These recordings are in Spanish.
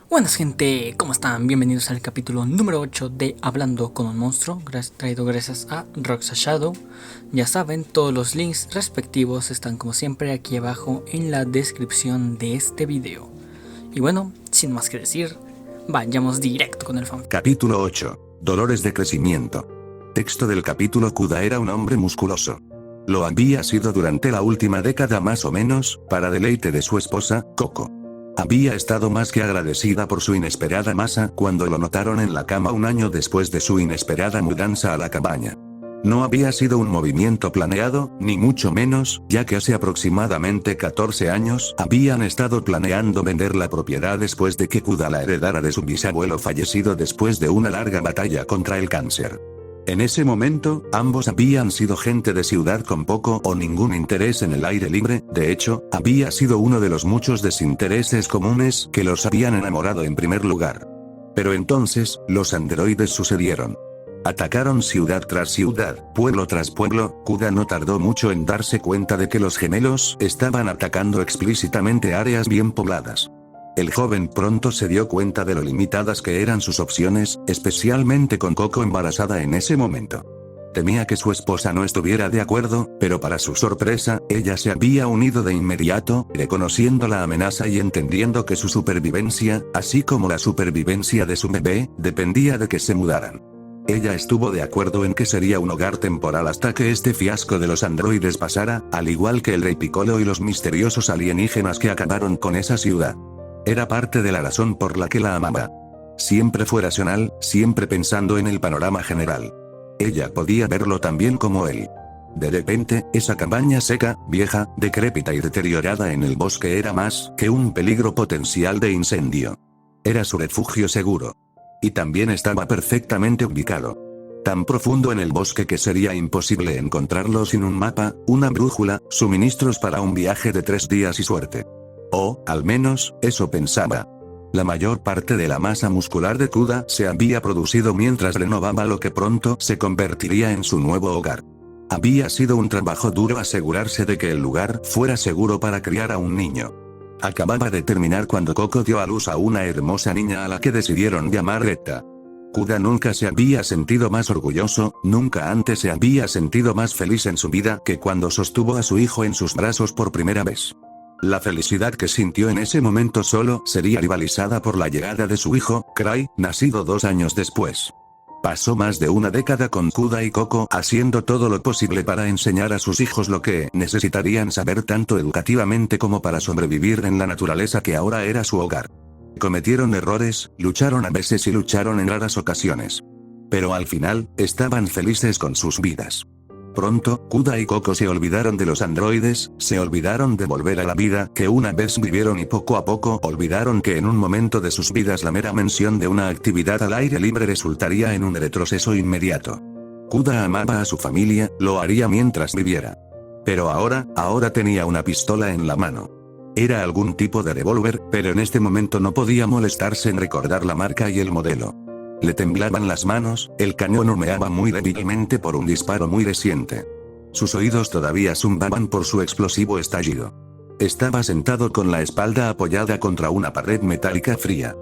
Buenas gente, ¿cómo están? Bienvenidos al capítulo número 8 de Hablando con un monstruo, traído gracias a Roxa Shadow. Ya saben, todos los links respectivos están como siempre aquí abajo en la descripción de este video. Y bueno, sin más que decir, vayamos directo con el fan. Capítulo 8. Dolores de crecimiento. Texto del capítulo. Kuda era un hombre musculoso. Lo había sido durante la última década más o menos, para deleite de su esposa, Coco. Había estado más que agradecida por su inesperada masa cuando lo notaron en la cama un año después de su inesperada mudanza a la cabaña. No había sido un movimiento planeado, ni mucho menos, ya que hace aproximadamente 14 años habían estado planeando vender la propiedad después de que Kuda la heredara de su bisabuelo fallecido después de una larga batalla contra el cáncer. En ese momento, ambos habían sido gente de ciudad con poco o ningún interés en el aire libre. De hecho, había sido uno de los muchos desintereses comunes que los habían enamorado en primer lugar. Pero entonces, los androides sucedieron. Atacaron ciudad tras ciudad, pueblo tras pueblo. Kuda no tardó mucho en darse cuenta de que los gemelos estaban atacando explícitamente áreas bien pobladas. El joven pronto se dio cuenta de lo limitadas que eran sus opciones, especialmente con Coco embarazada en ese momento. Temía que su esposa no estuviera de acuerdo, pero para su sorpresa, ella se había unido de inmediato, reconociendo la amenaza y entendiendo que su supervivencia, así como la supervivencia de su bebé, dependía de que se mudaran. Ella estuvo de acuerdo en que sería un hogar temporal hasta que este fiasco de los androides pasara, al igual que el Rey Piccolo y los misteriosos alienígenas que acabaron con esa ciudad. Era parte de la razón por la que la amaba. Siempre fue racional, siempre pensando en el panorama general. Ella podía verlo tan bien como él. De repente, esa cabaña seca, vieja, decrépita y deteriorada en el bosque era más que un peligro potencial de incendio. Era su refugio seguro. Y también estaba perfectamente ubicado. Tan profundo en el bosque que sería imposible encontrarlo sin un mapa, una brújula, suministros para un viaje de 3 días y suerte. O, al menos, eso pensaba. La mayor parte de la masa muscular de Kuda se había producido mientras renovaba lo que pronto se convertiría en su nuevo hogar. Había sido un trabajo duro asegurarse de que el lugar fuera seguro para criar a un niño. Acababa de terminar cuando Coco dio a luz a una hermosa niña a la que decidieron llamar Retta. Kuda nunca se había sentido más orgulloso, nunca antes se había sentido más feliz en su vida que cuando sostuvo a su hijo en sus brazos por primera vez. La felicidad que sintió en ese momento solo sería rivalizada por la llegada de su hijo, Cray, nacido 2 años después. Pasó más de una década con Kuda y Coco haciendo todo lo posible para enseñar a sus hijos lo que necesitarían saber tanto educativamente como para sobrevivir en la naturaleza que ahora era su hogar. Cometieron errores, lucharon a veces y lucharon en raras ocasiones. Pero al final, estaban felices con sus vidas. Pronto, Kuda y Coco se olvidaron de los androides, se olvidaron de volver a la vida que una vez vivieron y poco a poco olvidaron que en un momento de sus vidas la mera mención de una actividad al aire libre resultaría en un retroceso inmediato. Kuda amaba a su familia, lo haría mientras viviera. Pero ahora tenía una pistola en la mano. Era algún tipo de revólver, pero en este momento no podía molestarse en recordar la marca y el modelo. Le temblaban las manos, el cañón humeaba muy débilmente por un disparo muy reciente. Sus oídos todavía zumbaban por su explosivo estallido. Estaba sentado con la espalda apoyada contra una pared metálica fría.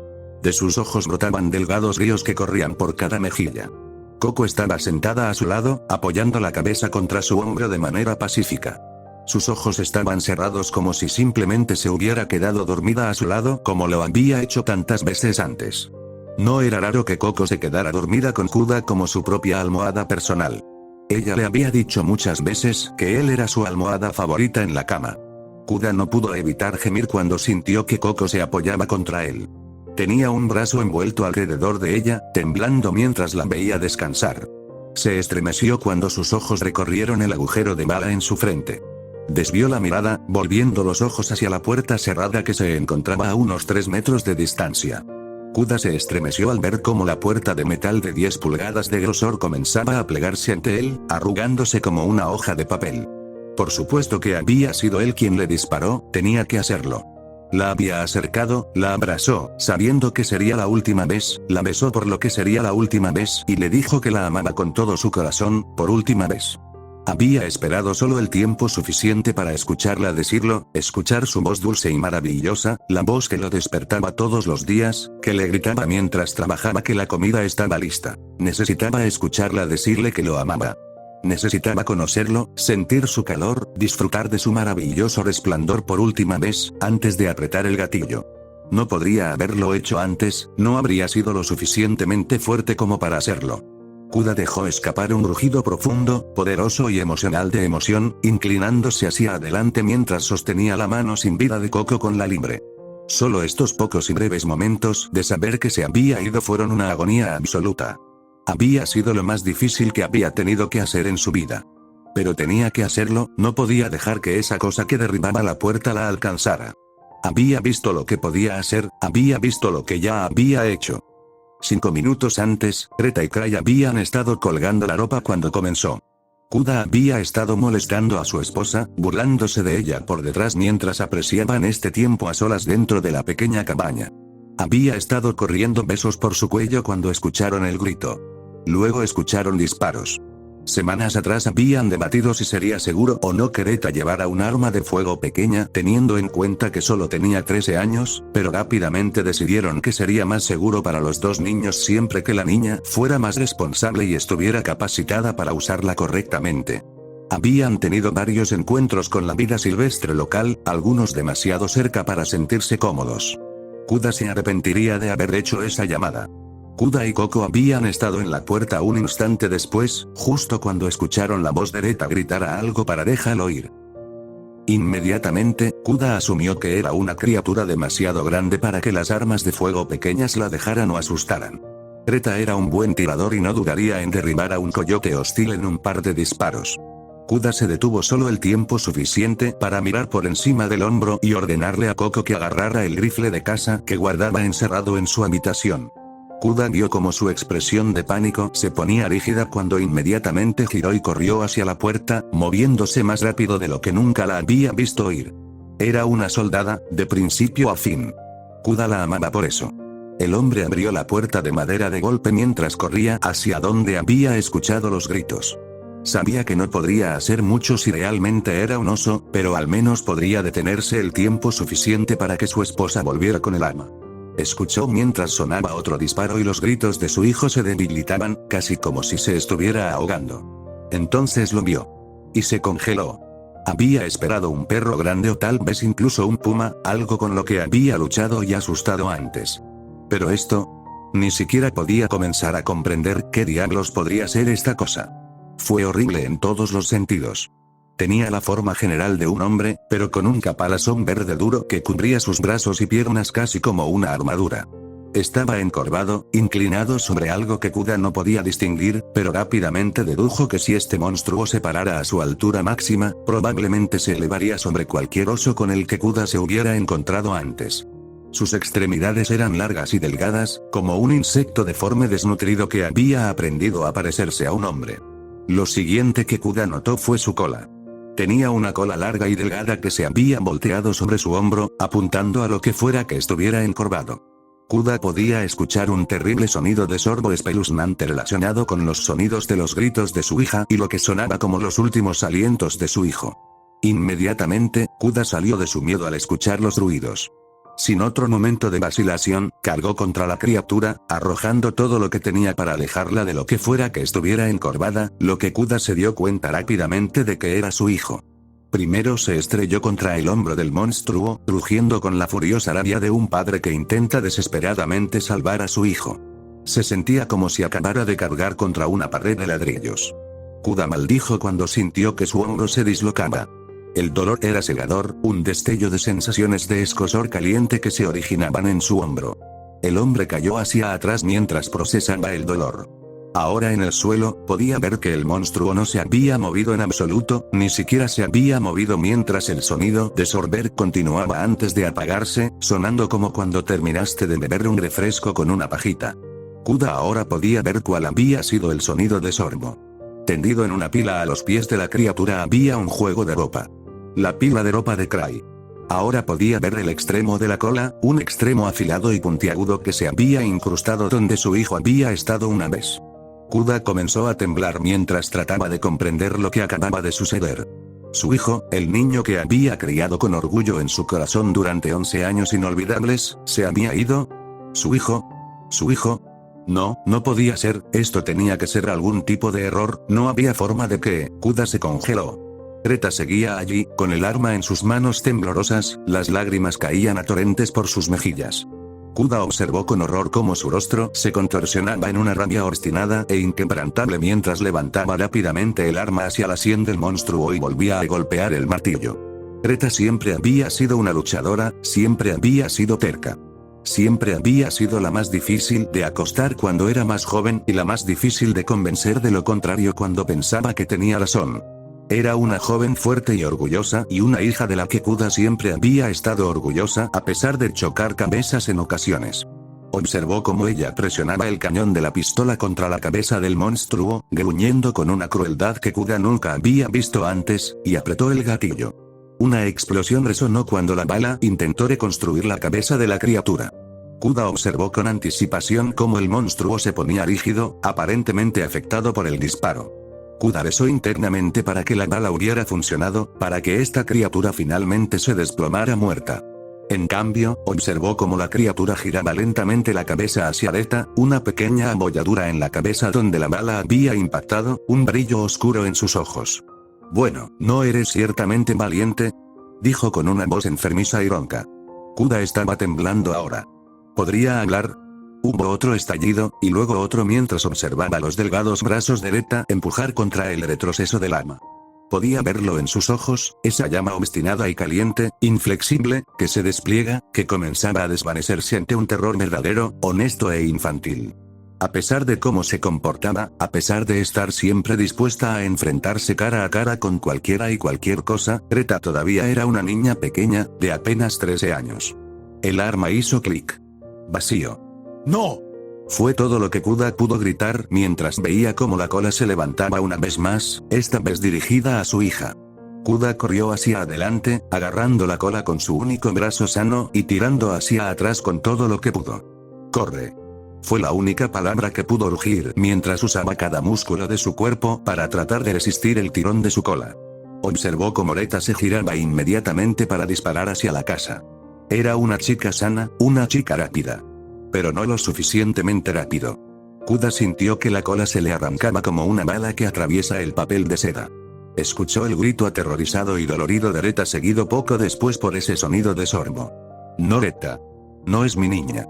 De sus ojos brotaban delgados ríos que corrían por cada mejilla. Coco estaba sentada a su lado, apoyando la cabeza contra su hombro de manera pacífica. Sus ojos estaban cerrados como si simplemente se hubiera quedado dormida a su lado como lo había hecho tantas veces antes. No era raro que Coco se quedara dormida con Kuda como su propia almohada personal. Ella le había dicho muchas veces que él era su almohada favorita en la cama. Kuda no pudo evitar gemir cuando sintió que Coco se apoyaba contra él. Tenía un brazo envuelto alrededor de ella, temblando mientras la veía descansar. Se estremeció cuando sus ojos recorrieron el agujero de bala en su frente. Desvió la mirada, volviendo los ojos hacia la puerta cerrada que se encontraba a unos 3 metros de distancia. Kuda se estremeció al ver cómo la puerta de metal de 10 pulgadas de grosor comenzaba a plegarse ante él, arrugándose como una hoja de papel. Por supuesto que había sido él quien le disparó, tenía que hacerlo. La había acercado, la abrazó, sabiendo que sería la última vez, la besó por lo que sería la última vez y le dijo que la amaba con todo su corazón, por última vez. Había esperado solo el tiempo suficiente para escucharla decirlo, escuchar su voz dulce y maravillosa, la voz que lo despertaba todos los días, que le gritaba mientras trabajaba que la comida estaba lista. Necesitaba escucharla decirle que lo amaba. Necesitaba conocerlo, sentir su calor, disfrutar de su maravilloso resplandor por última vez, antes de apretar el gatillo. No podría haberlo hecho antes, no habría sido lo suficientemente fuerte como para hacerlo. Kuda dejó escapar un rugido profundo, poderoso y emocional de emoción, inclinándose hacia adelante mientras sostenía la mano sin vida de Coco con la libre. Solo estos pocos y breves momentos de saber que se había ido fueron una agonía absoluta. Había sido lo más difícil que había tenido que hacer en su vida. Pero tenía que hacerlo, no podía dejar que esa cosa que derribaba la puerta la alcanzara. Había visto lo que podía hacer, había visto lo que ya había hecho. 5 minutos antes, Greta y Cray habían estado colgando la ropa cuando comenzó. Kuda había estado molestando a su esposa, burlándose de ella por detrás mientras apreciaban este tiempo a solas dentro de la pequeña cabaña. Había estado corriendo besos por su cuello cuando escucharon el grito. Luego escucharon disparos. Semanas atrás habían debatido si sería seguro o no que Greta llevara un arma de fuego pequeña teniendo en cuenta que solo tenía 13 años, pero rápidamente decidieron que sería más seguro para los dos niños siempre que la niña fuera más responsable y estuviera capacitada para usarla correctamente. Habían tenido varios encuentros con la vida silvestre local, algunos demasiado cerca para sentirse cómodos. Kuda se arrepentiría de haber hecho esa llamada. Kuda y Coco habían estado en la puerta un instante después, justo cuando escucharon la voz de Greta gritar a algo para déjalo ir. Inmediatamente, Kuda asumió que era una criatura demasiado grande para que las armas de fuego pequeñas la dejaran o asustaran. Greta era un buen tirador y no dudaría en derribar a un coyote hostil en un par de disparos. Kuda se detuvo solo el tiempo suficiente para mirar por encima del hombro y ordenarle a Coco que agarrara el rifle de caza que guardaba encerrado en su habitación. Kuda vio como su expresión de pánico se ponía rígida cuando inmediatamente giró y corrió hacia la puerta, moviéndose más rápido de lo que nunca la había visto ir. Era una soldada, de principio a fin. Kuda la amaba por eso. El hombre abrió la puerta de madera de golpe mientras corría hacia donde había escuchado los gritos. Sabía que no podría hacer mucho si realmente era un oso, pero al menos podría detenerse el tiempo suficiente para que su esposa volviera con el arma. Escuchó mientras sonaba otro disparo y los gritos de su hijo se debilitaban, casi como si se estuviera ahogando. Entonces lo vio. Y se congeló. Había esperado un perro grande o tal vez incluso un puma, algo con lo que había luchado y asustado antes. Pero esto... ni siquiera podía comenzar a comprender qué diablos podría ser esta cosa. Fue horrible en todos los sentidos. Tenía la forma general de un hombre, pero con un caparazón verde duro que cubría sus brazos y piernas casi como una armadura. Estaba encorvado, inclinado sobre algo que Kuda no podía distinguir, pero rápidamente dedujo que si este monstruo se parara a su altura máxima, probablemente se elevaría sobre cualquier oso con el que Kuda se hubiera encontrado antes. Sus extremidades eran largas y delgadas, como un insecto deforme desnutrido que había aprendido a parecerse a un hombre. Lo siguiente que Kuda notó fue su cola. Tenía una cola larga y delgada que se había volteado sobre su hombro, apuntando a lo que fuera que estuviera encorvado. Kuda podía escuchar un terrible sonido de sorbo espeluznante relacionado con los sonidos de los gritos de su hija y lo que sonaba como los últimos alientos de su hijo. Inmediatamente, Kuda salió de su miedo al escuchar los ruidos. Sin otro momento de vacilación, cargó contra la criatura, arrojando todo lo que tenía para alejarla de lo que fuera que estuviera encorvada, lo que Kuda se dio cuenta rápidamente de que era su hijo. Primero se estrelló contra el hombro del monstruo, rugiendo con la furiosa rabia de un padre que intenta desesperadamente salvar a su hijo. Se sentía como si acabara de cargar contra una pared de ladrillos. Kuda maldijo cuando sintió que su hombro se dislocaba. El dolor era cegador, un destello de sensaciones de escozor caliente que se originaban en su hombro. El hombre cayó hacia atrás mientras procesaba el dolor. Ahora en el suelo, podía ver que el monstruo no se había movido en absoluto, ni siquiera se había movido mientras el sonido de sorber continuaba antes de apagarse, sonando como cuando terminaste de beber un refresco con una pajita. Kuda ahora podía ver cuál había sido el sonido de sorbo. Tendido en una pila a los pies de la criatura había un juego de ropa. La pila de ropa de Cray. Ahora podía ver el extremo de la cola, un extremo afilado y puntiagudo que se había incrustado donde su hijo había estado una vez. Kuda comenzó a temblar mientras trataba de comprender lo que acababa de suceder. Su hijo, el niño que había criado con orgullo en su corazón durante 11 años inolvidables, ¿se había ido? ¿Su hijo? ¿Su hijo? No, no podía ser, esto tenía que ser algún tipo de error, no había forma de que. Kuda se congeló. Greta seguía allí, con el arma en sus manos temblorosas, las lágrimas caían a torrentes por sus mejillas. Kuda observó con horror cómo su rostro se contorsionaba en una rabia obstinada e inquebrantable mientras levantaba rápidamente el arma hacia la sien del monstruo y volvía a golpear el martillo. Greta siempre había sido una luchadora, siempre había sido terca. Siempre había sido la más difícil de acostar cuando era más joven y la más difícil de convencer de lo contrario cuando pensaba que tenía razón. Era una joven fuerte y orgullosa y una hija de la que Kuda siempre había estado orgullosa a pesar de chocar cabezas en ocasiones. Observó cómo ella presionaba el cañón de la pistola contra la cabeza del monstruo, gruñendo con una crueldad que Kuda nunca había visto antes, y apretó el gatillo. Una explosión resonó cuando la bala intentó reconstruir la cabeza de la criatura. Kuda observó con anticipación cómo el monstruo se ponía rígido, aparentemente afectado por el disparo. Kuda besó internamente para que la bala hubiera funcionado, para que esta criatura finalmente se desplomara muerta. En cambio, observó cómo la criatura giraba lentamente la cabeza hacia Greta, una pequeña abolladura en la cabeza donde la bala había impactado, un brillo oscuro en sus ojos. «Bueno, ¿no eres ciertamente valiente?», dijo con una voz enfermiza y ronca. Kuda estaba temblando ahora. ¿Podría hablar? Hubo otro estallido, y luego otro mientras observaba los delgados brazos de Greta empujar contra el retroceso del arma. Podía verlo en sus ojos, esa llama obstinada y caliente, inflexible, que se despliega, que comenzaba a desvanecerse ante un terror verdadero, honesto e infantil. A pesar de cómo se comportaba, a pesar de estar siempre dispuesta a enfrentarse cara a cara con cualquiera y cualquier cosa, Greta todavía era una niña pequeña, de apenas 13 años. El arma hizo clic. Vacío. ¡No! Fue todo lo que Kuda pudo gritar mientras veía cómo la cola se levantaba una vez más, esta vez dirigida a su hija. Kuda corrió hacia adelante, agarrando la cola con su único brazo sano y tirando hacia atrás con todo lo que pudo. ¡Corre! Fue la única palabra que pudo rugir mientras usaba cada músculo de su cuerpo para tratar de resistir el tirón de su cola. Observó cómo Greta se giraba inmediatamente para disparar hacia la casa. Era una chica sana, una chica rápida. Pero no lo suficientemente rápido. Kuda sintió que la cola se le arrancaba como una bala que atraviesa el papel de seda. Escuchó el grito aterrorizado y dolorido de Greta seguido poco después por ese sonido de sorbo. No, Greta. No es mi niña.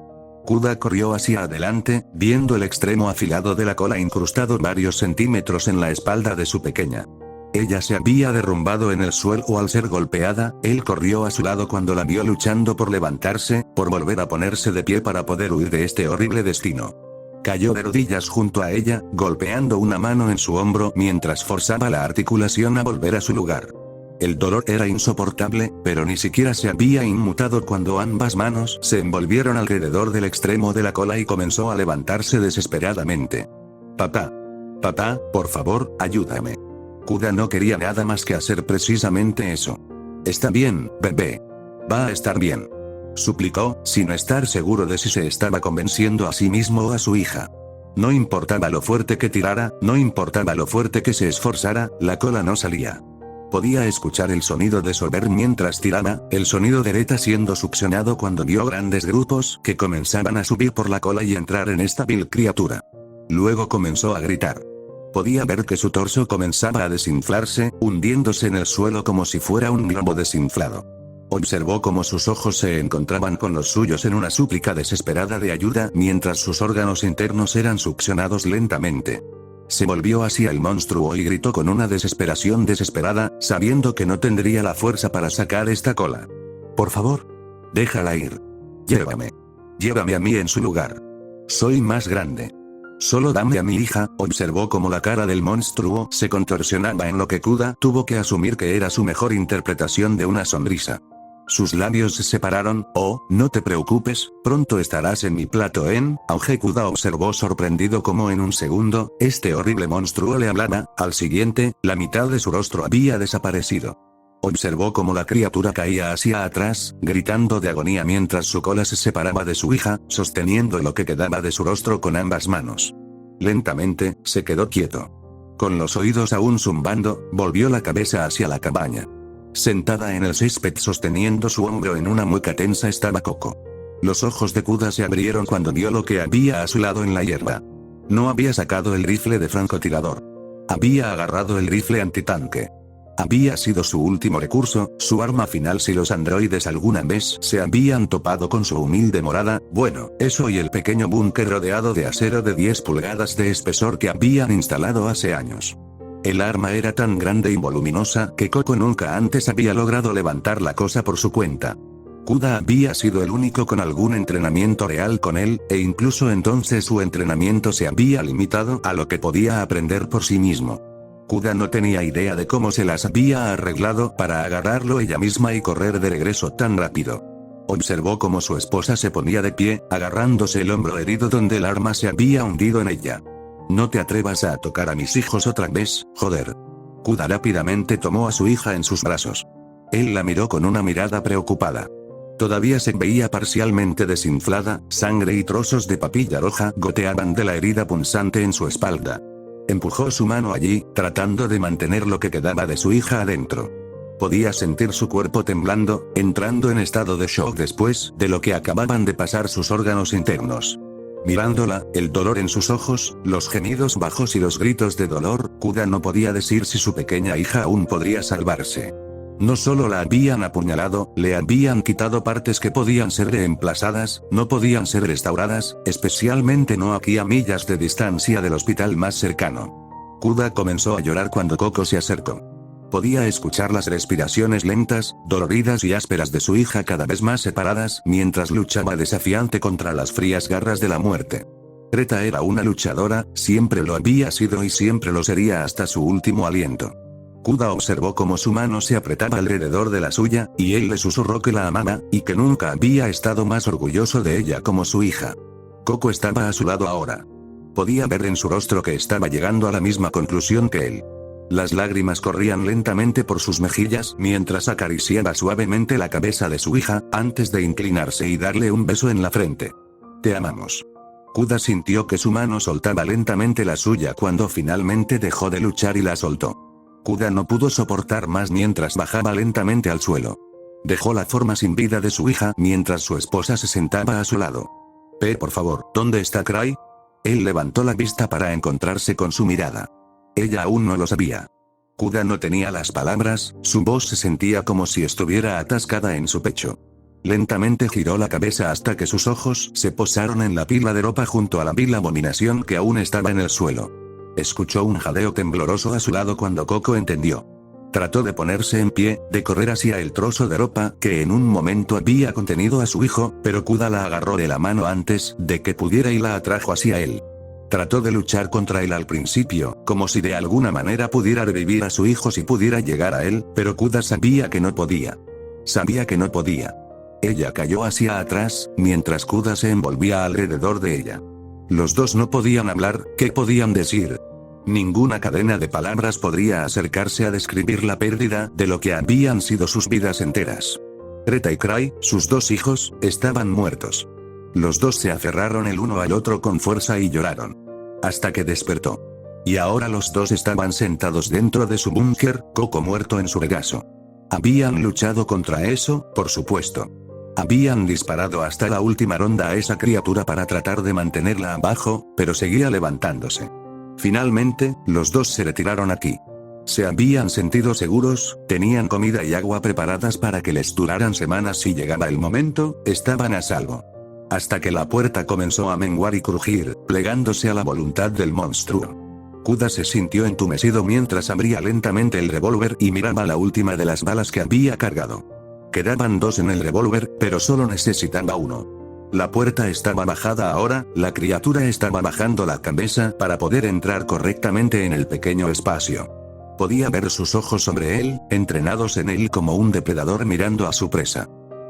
Kuda corrió hacia adelante, viendo el extremo afilado de la cola incrustado varios centímetros en la espalda de su pequeña. Ella se había derrumbado en el suelo al ser golpeada, él corrió a su lado cuando la vio luchando por levantarse, por volver a ponerse de pie para poder huir de este horrible destino. Cayó de rodillas junto a ella, golpeando una mano en su hombro mientras forzaba la articulación a volver a su lugar. El dolor era insoportable, pero ni siquiera se había inmutado cuando ambas manos se envolvieron alrededor del extremo de la cola y comenzó a levantarse desesperadamente. «Papá. Papá, por favor, ayúdame». Kuda no quería nada más que hacer precisamente eso. «Está bien, bebé. Va a estar bien», suplicó, sin estar seguro de si se estaba convenciendo a sí mismo o a su hija. No importaba lo fuerte que tirara, no importaba lo fuerte que se esforzara, la cola no salía. Podía escuchar el sonido de Sober mientras tiraba, el sonido de Greta siendo succionado cuando vio grandes grupos que comenzaban a subir por la cola y entrar en esta vil criatura. Luego comenzó a gritar. Podía ver que su torso comenzaba a desinflarse, hundiéndose en el suelo como si fuera un globo desinflado. Observó cómo sus ojos se encontraban con los suyos en una súplica desesperada de ayuda mientras sus órganos internos eran succionados lentamente. Se volvió hacia el monstruo y gritó con una desesperación desesperada, sabiendo que no tendría la fuerza para sacar esta cola. «Por favor. Déjala ir. Llévame. Llévame a mí en su lugar. Soy más grande. Solo dame a mi hija», observó cómo la cara del monstruo se contorsionaba en lo que Kuda tuvo que asumir que era su mejor interpretación de una sonrisa. Sus labios se separaron. «Oh, no te preocupes, pronto estarás en mi plato en auge». Kuda observó sorprendido cómo en un segundo, este horrible monstruo le hablaba, al siguiente, la mitad de su rostro había desaparecido. Observó cómo la criatura caía hacia atrás, gritando de agonía mientras su cola se separaba de su hija, sosteniendo lo que quedaba de su rostro con ambas manos. Lentamente, se quedó quieto. Con los oídos aún zumbando, volvió la cabeza hacia la cabaña. Sentada en el césped sosteniendo su hombro en una mueca tensa estaba Coco. Los ojos de Kuda se abrieron cuando vio lo que había a su lado en la hierba. No había sacado el rifle de francotirador. Había agarrado el rifle antitanque. Había sido su último recurso, su arma final si los androides alguna vez se habían topado con su humilde morada, bueno, eso y el pequeño búnker rodeado de acero de 10 pulgadas de espesor que habían instalado hace años. El arma era tan grande y voluminosa que Coco nunca antes había logrado levantar la cosa por su cuenta. Kuda había sido el único con algún entrenamiento real con él, e incluso entonces su entrenamiento se había limitado a lo que podía aprender por sí mismo. Kuda no tenía idea de cómo se las había arreglado para agarrarlo ella misma y correr de regreso tan rápido. Observó cómo su esposa se ponía de pie, agarrándose el hombro herido donde el arma se había hundido en ella. No te atrevas a tocar a mis hijos otra vez, joder. Kuda rápidamente tomó a su hija en sus brazos. Él la miró con una mirada preocupada. Todavía se veía parcialmente desinflada, sangre y trozos de papilla roja goteaban de la herida punzante en su espalda. Empujó su mano allí, tratando de mantener lo que quedaba de su hija adentro. Podía sentir su cuerpo temblando, entrando en estado de shock después de lo que acababan de pasar sus órganos internos. Mirándola, el dolor en sus ojos, los gemidos bajos y los gritos de dolor, Kuda no podía decir si su pequeña hija aún podría salvarse. No solo la habían apuñalado, le habían quitado partes que podían ser reemplazadas, no podían ser restauradas, especialmente no aquí a millas de distancia del hospital más cercano. Kuda comenzó a llorar cuando Coco se acercó. Podía escuchar las respiraciones lentas, doloridas y ásperas de su hija cada vez más separadas mientras luchaba desafiante contra las frías garras de la muerte. Greta era una luchadora, siempre lo había sido y siempre lo sería hasta su último aliento. Kuda observó cómo su mano se apretaba alrededor de la suya, y él le susurró que la amaba, y que nunca había estado más orgulloso de ella como su hija. Coco estaba a su lado ahora. Podía ver en su rostro que estaba llegando a la misma conclusión que él. Las lágrimas corrían lentamente por sus mejillas mientras acariciaba suavemente la cabeza de su hija, antes de inclinarse y darle un beso en la frente. Te amamos. Kuda sintió que su mano soltaba lentamente la suya cuando finalmente dejó de luchar y la soltó. Kuda no pudo soportar más mientras bajaba lentamente al suelo. Dejó la forma sin vida de su hija mientras su esposa se sentaba a su lado. Por favor, ¿dónde está Cry? Él levantó la vista para encontrarse con su mirada. Ella aún no lo sabía. Kuda no tenía las palabras, su voz se sentía como si estuviera atascada en su pecho. Lentamente giró la cabeza hasta que sus ojos se posaron en la pila de ropa junto a la vil abominación que aún estaba en el suelo. Escuchó un jadeo tembloroso a su lado cuando Coco entendió. Trató de ponerse en pie, de correr hacia el trozo de ropa que en un momento había contenido a su hijo, pero Kuda la agarró de la mano antes de que pudiera y la atrajo hacia él. Trató de luchar contra él al principio, como si de alguna manera pudiera revivir a su hijo si pudiera llegar a él, pero Kuda sabía que no podía. Sabía que no podía. Ella cayó hacia atrás, mientras Kuda se envolvía alrededor de ella. Los dos no podían hablar, ¿qué podían decir? Ninguna cadena de palabras podría acercarse a describir la pérdida de lo que habían sido sus vidas enteras. Greta y Cry, sus dos hijos, estaban muertos. Los dos se aferraron el uno al otro con fuerza y lloraron. Hasta que despertó. Y ahora los dos estaban sentados dentro de su búnker, Coco muerto en su regazo. Habían luchado contra eso, por supuesto. Habían disparado hasta la última ronda a esa criatura para tratar de mantenerla abajo, pero seguía levantándose. Finalmente, los dos se retiraron aquí. Se habían sentido seguros, tenían comida y agua preparadas para que les duraran semanas si llegaba el momento, estaban a salvo. Hasta que la puerta comenzó a menguar y crujir, plegándose a la voluntad del monstruo. Kuda se sintió entumecido mientras abría lentamente el revólver y miraba la última de las balas que había cargado. Quedaban dos en el revólver, pero solo necesitaba uno. La puerta estaba bajada ahora, la criatura estaba bajando la cabeza para poder entrar correctamente en el pequeño espacio. Podía ver sus ojos sobre él, entrenados en él como un depredador mirando a su presa.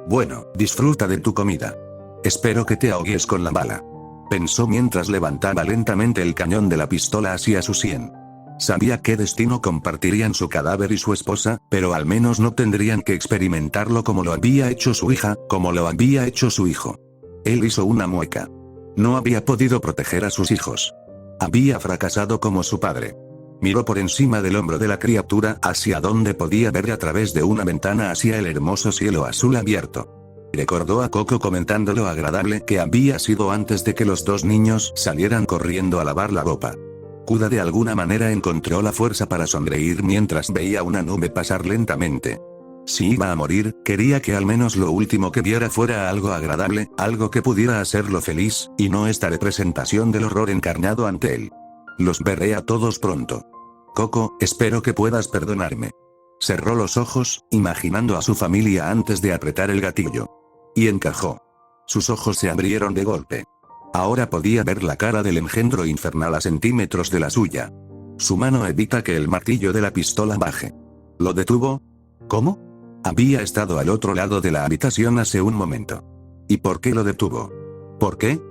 Bueno, disfruta de tu comida. Espero que te ahogues con la bala. Pensó mientras levantaba lentamente el cañón de la pistola hacia su sien. Sabía qué destino compartirían su cadáver y su esposa, pero al menos no tendrían que experimentarlo como lo había hecho su hija, como lo había hecho su hijo. Él hizo una mueca. No había podido proteger a sus hijos. Había fracasado como su padre. Miró por encima del hombro de la criatura hacia donde podía ver a través de una ventana hacia el hermoso cielo azul abierto. Recordó a Coco comentando lo agradable que había sido antes de que los dos niños salieran corriendo a lavar la ropa. Kuda de alguna manera encontró la fuerza para sonreír mientras veía una nube pasar lentamente. Si iba a morir, quería que al menos lo último que viera fuera algo agradable, algo que pudiera hacerlo feliz, y no esta representación del horror encarnado ante él. Los veré a todos pronto. Coco, espero que puedas perdonarme. Cerró los ojos, imaginando a su familia antes de apretar el gatillo. Y encajó. Sus ojos se abrieron de golpe. Ahora podía ver la cara del engendro infernal a centímetros de la suya. Su mano evita que el martillo de la pistola baje. ¿Lo detuvo? ¿Cómo? Había estado al otro lado de la habitación hace un momento. ¿Y por qué lo detuvo? ¿Por qué?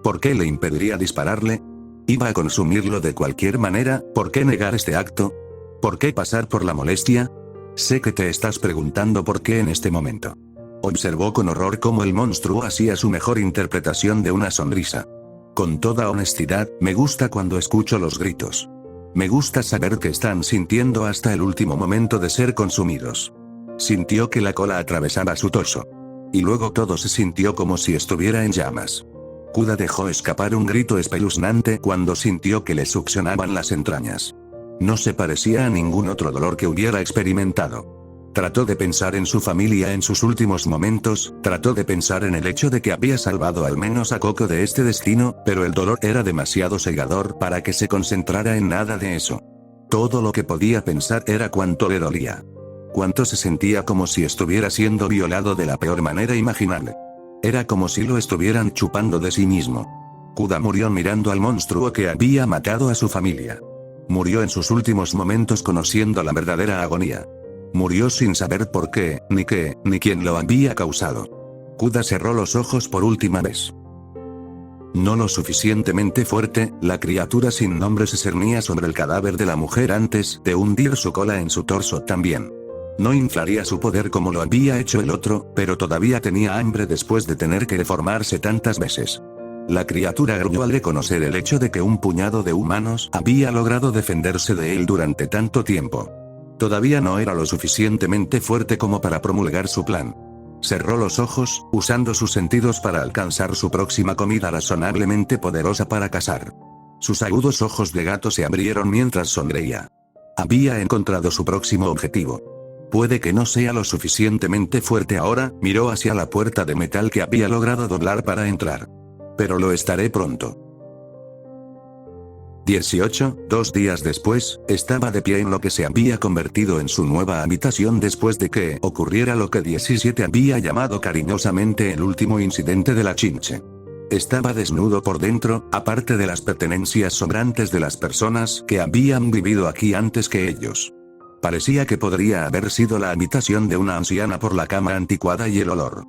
¿Por qué le impediría dispararle? ¿Iba a consumirlo de cualquier manera? ¿Por qué negar este acto? ¿Por qué pasar por la molestia? Sé que te estás preguntando por qué en este momento. Observó con horror cómo el monstruo hacía su mejor interpretación de una sonrisa. Con toda honestidad, me gusta cuando escucho los gritos. Me gusta saber que están sintiendo hasta el último momento de ser consumidos. Sintió que la cola atravesaba su torso. Y luego todo se sintió como si estuviera en llamas. Kuda dejó escapar un grito espeluznante cuando sintió que le succionaban las entrañas. No se parecía a ningún otro dolor que hubiera experimentado. Trató de pensar en su familia en sus últimos momentos, trató de pensar en el hecho de que había salvado al menos a Coco de este destino, pero el dolor era demasiado cegador para que se concentrara en nada de eso. Todo lo que podía pensar era cuánto le dolía. Cuánto se sentía como si estuviera siendo violado de la peor manera imaginable. Era como si lo estuvieran chupando de sí mismo. Kuda murió mirando al monstruo que había matado a su familia. Murió en sus últimos momentos conociendo la verdadera agonía. Murió sin saber por qué, ni qué, ni quién lo había causado. Kuda cerró los ojos por última vez. No lo suficientemente fuerte, la criatura sin nombre se cernía sobre el cadáver de la mujer antes de hundir su cola en su torso también. No inflaría su poder como lo había hecho el otro, pero todavía tenía hambre después de tener que deformarse tantas veces. La criatura gruñó al reconocer el hecho de que un puñado de humanos había logrado defenderse de él durante tanto tiempo. Todavía no era lo suficientemente fuerte como para promulgar su plan. Cerró los ojos, usando sus sentidos para alcanzar su próxima comida razonablemente poderosa para cazar. Sus agudos ojos de gato se abrieron mientras sonreía. Había encontrado su próximo objetivo. Puede que no sea lo suficientemente fuerte ahora, miró hacia la puerta de metal que había logrado doblar para entrar. Pero lo estaré pronto. 18, 2 días después, estaba de pie en lo que se había convertido en su nueva habitación después de que ocurriera lo que 17 había llamado cariñosamente el último incidente de la chinche. Estaba desnudo por dentro, aparte de las pertenencias sobrantes de las personas que habían vivido aquí antes que ellos. Parecía que podría haber sido la habitación de una anciana por la cama anticuada y el olor.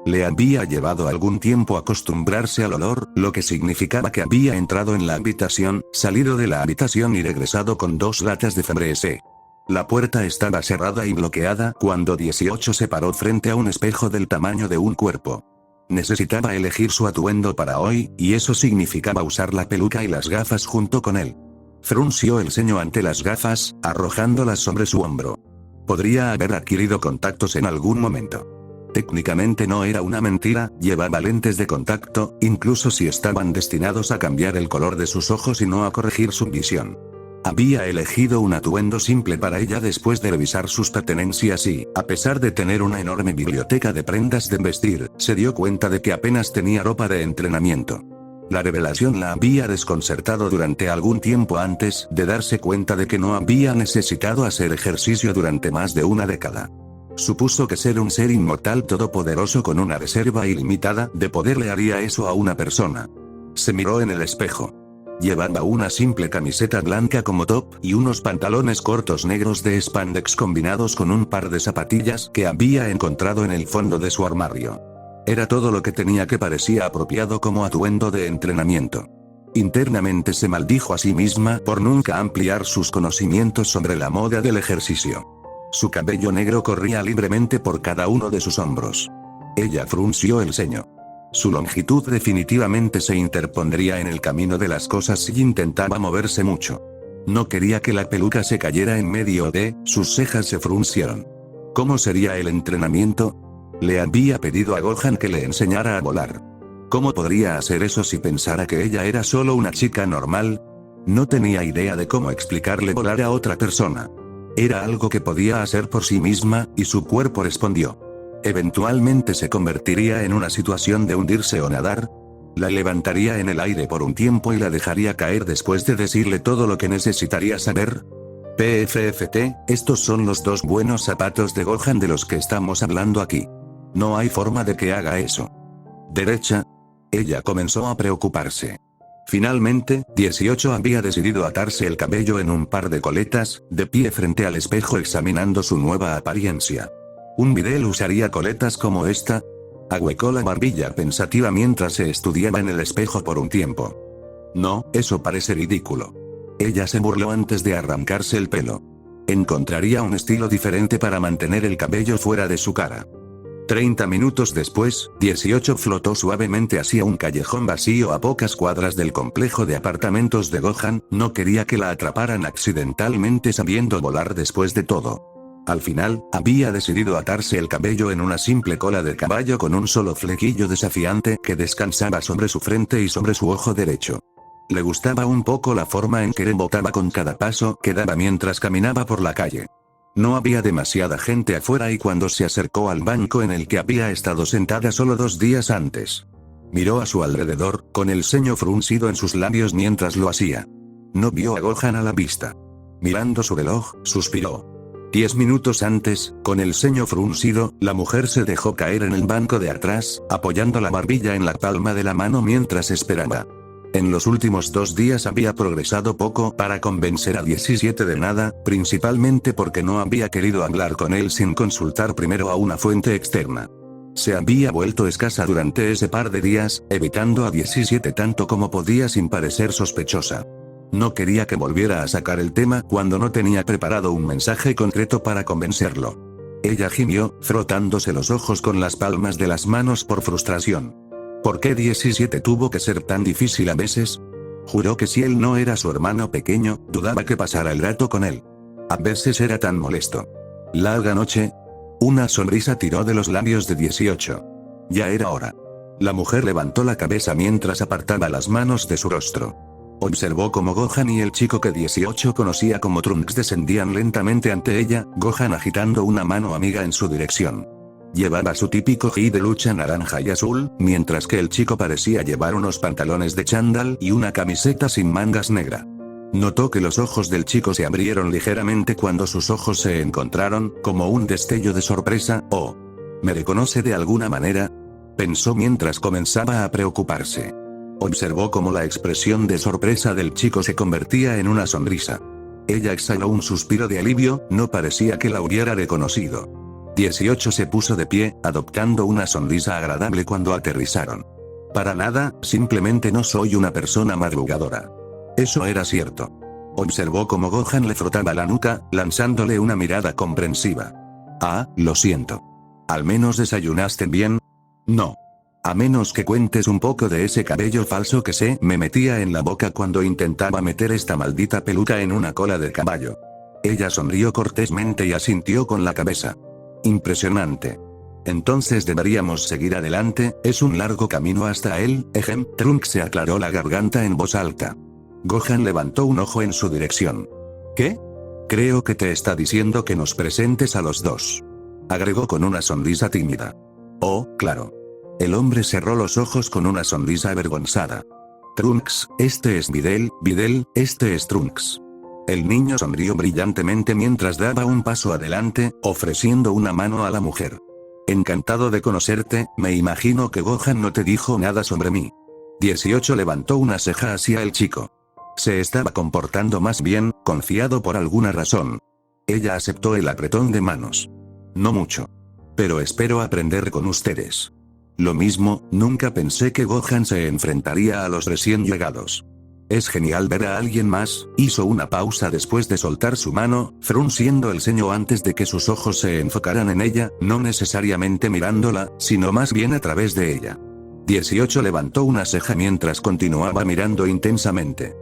Le había llevado algún tiempo acostumbrarse al olor, lo que significaba que había entrado en la habitación, salido de la habitación y regresado con 2 latas de Febreze. La puerta estaba cerrada y bloqueada cuando 18 se paró frente a un espejo del tamaño de un cuerpo. Necesitaba elegir su atuendo para hoy, y eso significaba usar la peluca y las gafas junto con él. Frunció el ceño ante las gafas, arrojándolas sobre su hombro. Podría haber adquirido contactos en algún momento. Técnicamente no era una mentira, llevaba lentes de contacto, incluso si estaban destinados a cambiar el color de sus ojos y no a corregir su visión. Había elegido un atuendo simple para ella después de revisar sus pertenencias y, a pesar de tener una enorme biblioteca de prendas de vestir, se dio cuenta de que apenas tenía ropa de entrenamiento. La revelación la había desconcertado durante algún tiempo antes de darse cuenta de que no había necesitado hacer ejercicio durante más de una década. Supuso que ser un ser inmortal todopoderoso con una reserva ilimitada de poder le haría eso a una persona. Se miró en el espejo. Llevaba una simple camiseta blanca como top y unos pantalones cortos negros de spandex combinados con un par de zapatillas que había encontrado en el fondo de su armario. Era todo lo que tenía que parecía apropiado como atuendo de entrenamiento. Internamente se maldijo a sí misma por nunca ampliar sus conocimientos sobre la moda del ejercicio. Su cabello negro corría libremente por cada uno de sus hombros. Ella frunció el ceño. Su longitud definitivamente se interpondría en el camino de las cosas si intentaba moverse mucho. No quería que la peluca se cayera en medio de, sus cejas se fruncieron. ¿Cómo sería el entrenamiento? Le había pedido a Gohan que le enseñara a volar. ¿Cómo podría hacer eso si pensara que ella era solo una chica normal? No tenía idea de cómo explicarle volar a otra persona. Era algo que podía hacer por sí misma, y su cuerpo respondió. Eventualmente se convertiría en una situación de hundirse o nadar. La levantaría en el aire por un tiempo y la dejaría caer después de decirle todo lo que necesitaría saber. PFFT, estos son los dos buenos zapatos de Gohan de los que estamos hablando aquí. No hay forma de que haga eso. Derecha. Ella comenzó a preocuparse. Finalmente, 18 había decidido atarse el cabello en un par de coletas, de pie frente al espejo examinando su nueva apariencia. ¿Un Videl usaría coletas como esta? Ahuecó la barbilla pensativa mientras se estudiaba en el espejo por un tiempo. No, eso parece ridículo. Ella se burló antes de arrancarse el pelo. Encontraría un estilo diferente para mantener el cabello fuera de su cara. 30 minutos después, 18 flotó suavemente hacia un callejón vacío a pocas cuadras del complejo de apartamentos de Gohan. No quería que la atraparan accidentalmente sabiendo volar después de todo. Al final, había decidido atarse el cabello en una simple cola de caballo con un solo flequillo desafiante que descansaba sobre su frente y sobre su ojo derecho. Le gustaba un poco la forma en que rebotaba con cada paso que daba mientras caminaba por la calle. No había demasiada gente afuera y cuando se acercó al banco en el que había estado sentada solo 2 días antes, miró a su alrededor, con el ceño fruncido en sus labios mientras lo hacía. No vio a Gohan a la vista. Mirando su reloj, suspiró. 10 minutos antes, con el ceño fruncido, la mujer se dejó caer en el banco de atrás, apoyando la barbilla en la palma de la mano mientras esperaba. En los últimos 2 días había progresado poco para convencer a 17 de nada, principalmente porque no había querido hablar con él sin consultar primero a una fuente externa. Se había vuelto escasa durante ese par de días, evitando a 17 tanto como podía sin parecer sospechosa. No quería que volviera a sacar el tema cuando no tenía preparado un mensaje concreto para convencerlo. Ella gimió, frotándose los ojos con las palmas de las manos por frustración. ¿Por qué 17 tuvo que ser tan difícil a veces? Juró que si él no era su hermano pequeño, dudaba que pasara el rato con él. A veces era tan molesto. Larga noche. Una sonrisa tiró de los labios de 18. Ya era hora. La mujer levantó la cabeza mientras apartaba las manos de su rostro. Observó cómo Gohan y el chico que 18 conocía como Trunks descendían lentamente ante ella, Gohan agitando una mano amiga en su dirección. Llevaba su típico gi de lucha naranja y azul, mientras que el chico parecía llevar unos pantalones de chándal y una camiseta sin mangas negra. Notó que los ojos del chico se abrieron ligeramente cuando sus ojos se encontraron, como un destello de sorpresa. «Oh, ¿me reconoce de alguna manera?», pensó mientras comenzaba a preocuparse. Observó cómo la expresión de sorpresa del chico se convertía en una sonrisa. Ella exhaló un suspiro de alivio, no parecía que la hubiera reconocido. 18 se puso de pie, adoptando una sonrisa agradable cuando aterrizaron. Para nada, simplemente no soy una persona madrugadora. Eso era cierto. Observó cómo Gohan le frotaba la nuca, lanzándole una mirada comprensiva. Ah, lo siento. ¿Al menos desayunaste bien? No. A menos que cuentes un poco de ese cabello falso que se me metía en la boca cuando intentaba meter esta maldita peluca en una cola de caballo. Ella sonrió cortésmente y asintió con la cabeza. Impresionante. Entonces deberíamos seguir adelante, es un largo camino hasta él, Trunks se aclaró la garganta en voz alta. Gohan levantó un ojo en su dirección. ¿Qué? Creo que te está diciendo que nos presentes a los dos. Agregó con una sonrisa tímida. Oh, claro. El hombre cerró los ojos con una sonrisa avergonzada. Trunks, este es Videl, este es Trunks. El niño sonrió brillantemente mientras daba un paso adelante, ofreciendo una mano a la mujer. Encantado de conocerte, me imagino que Gohan no te dijo nada sobre mí. 18 levantó una ceja hacia el chico. Se estaba comportando más bien, confiado por alguna razón. Ella aceptó el apretón de manos. No mucho. Pero espero aprender con ustedes. Lo mismo, nunca pensé que Gohan se enfrentaría a los recién llegados. Es genial ver a alguien más, hizo una pausa después de soltar su mano, frunciendo el ceño antes de que sus ojos se enfocaran en ella, no necesariamente mirándola, sino más bien a través de ella. 18 levantó una ceja mientras continuaba mirando intensamente.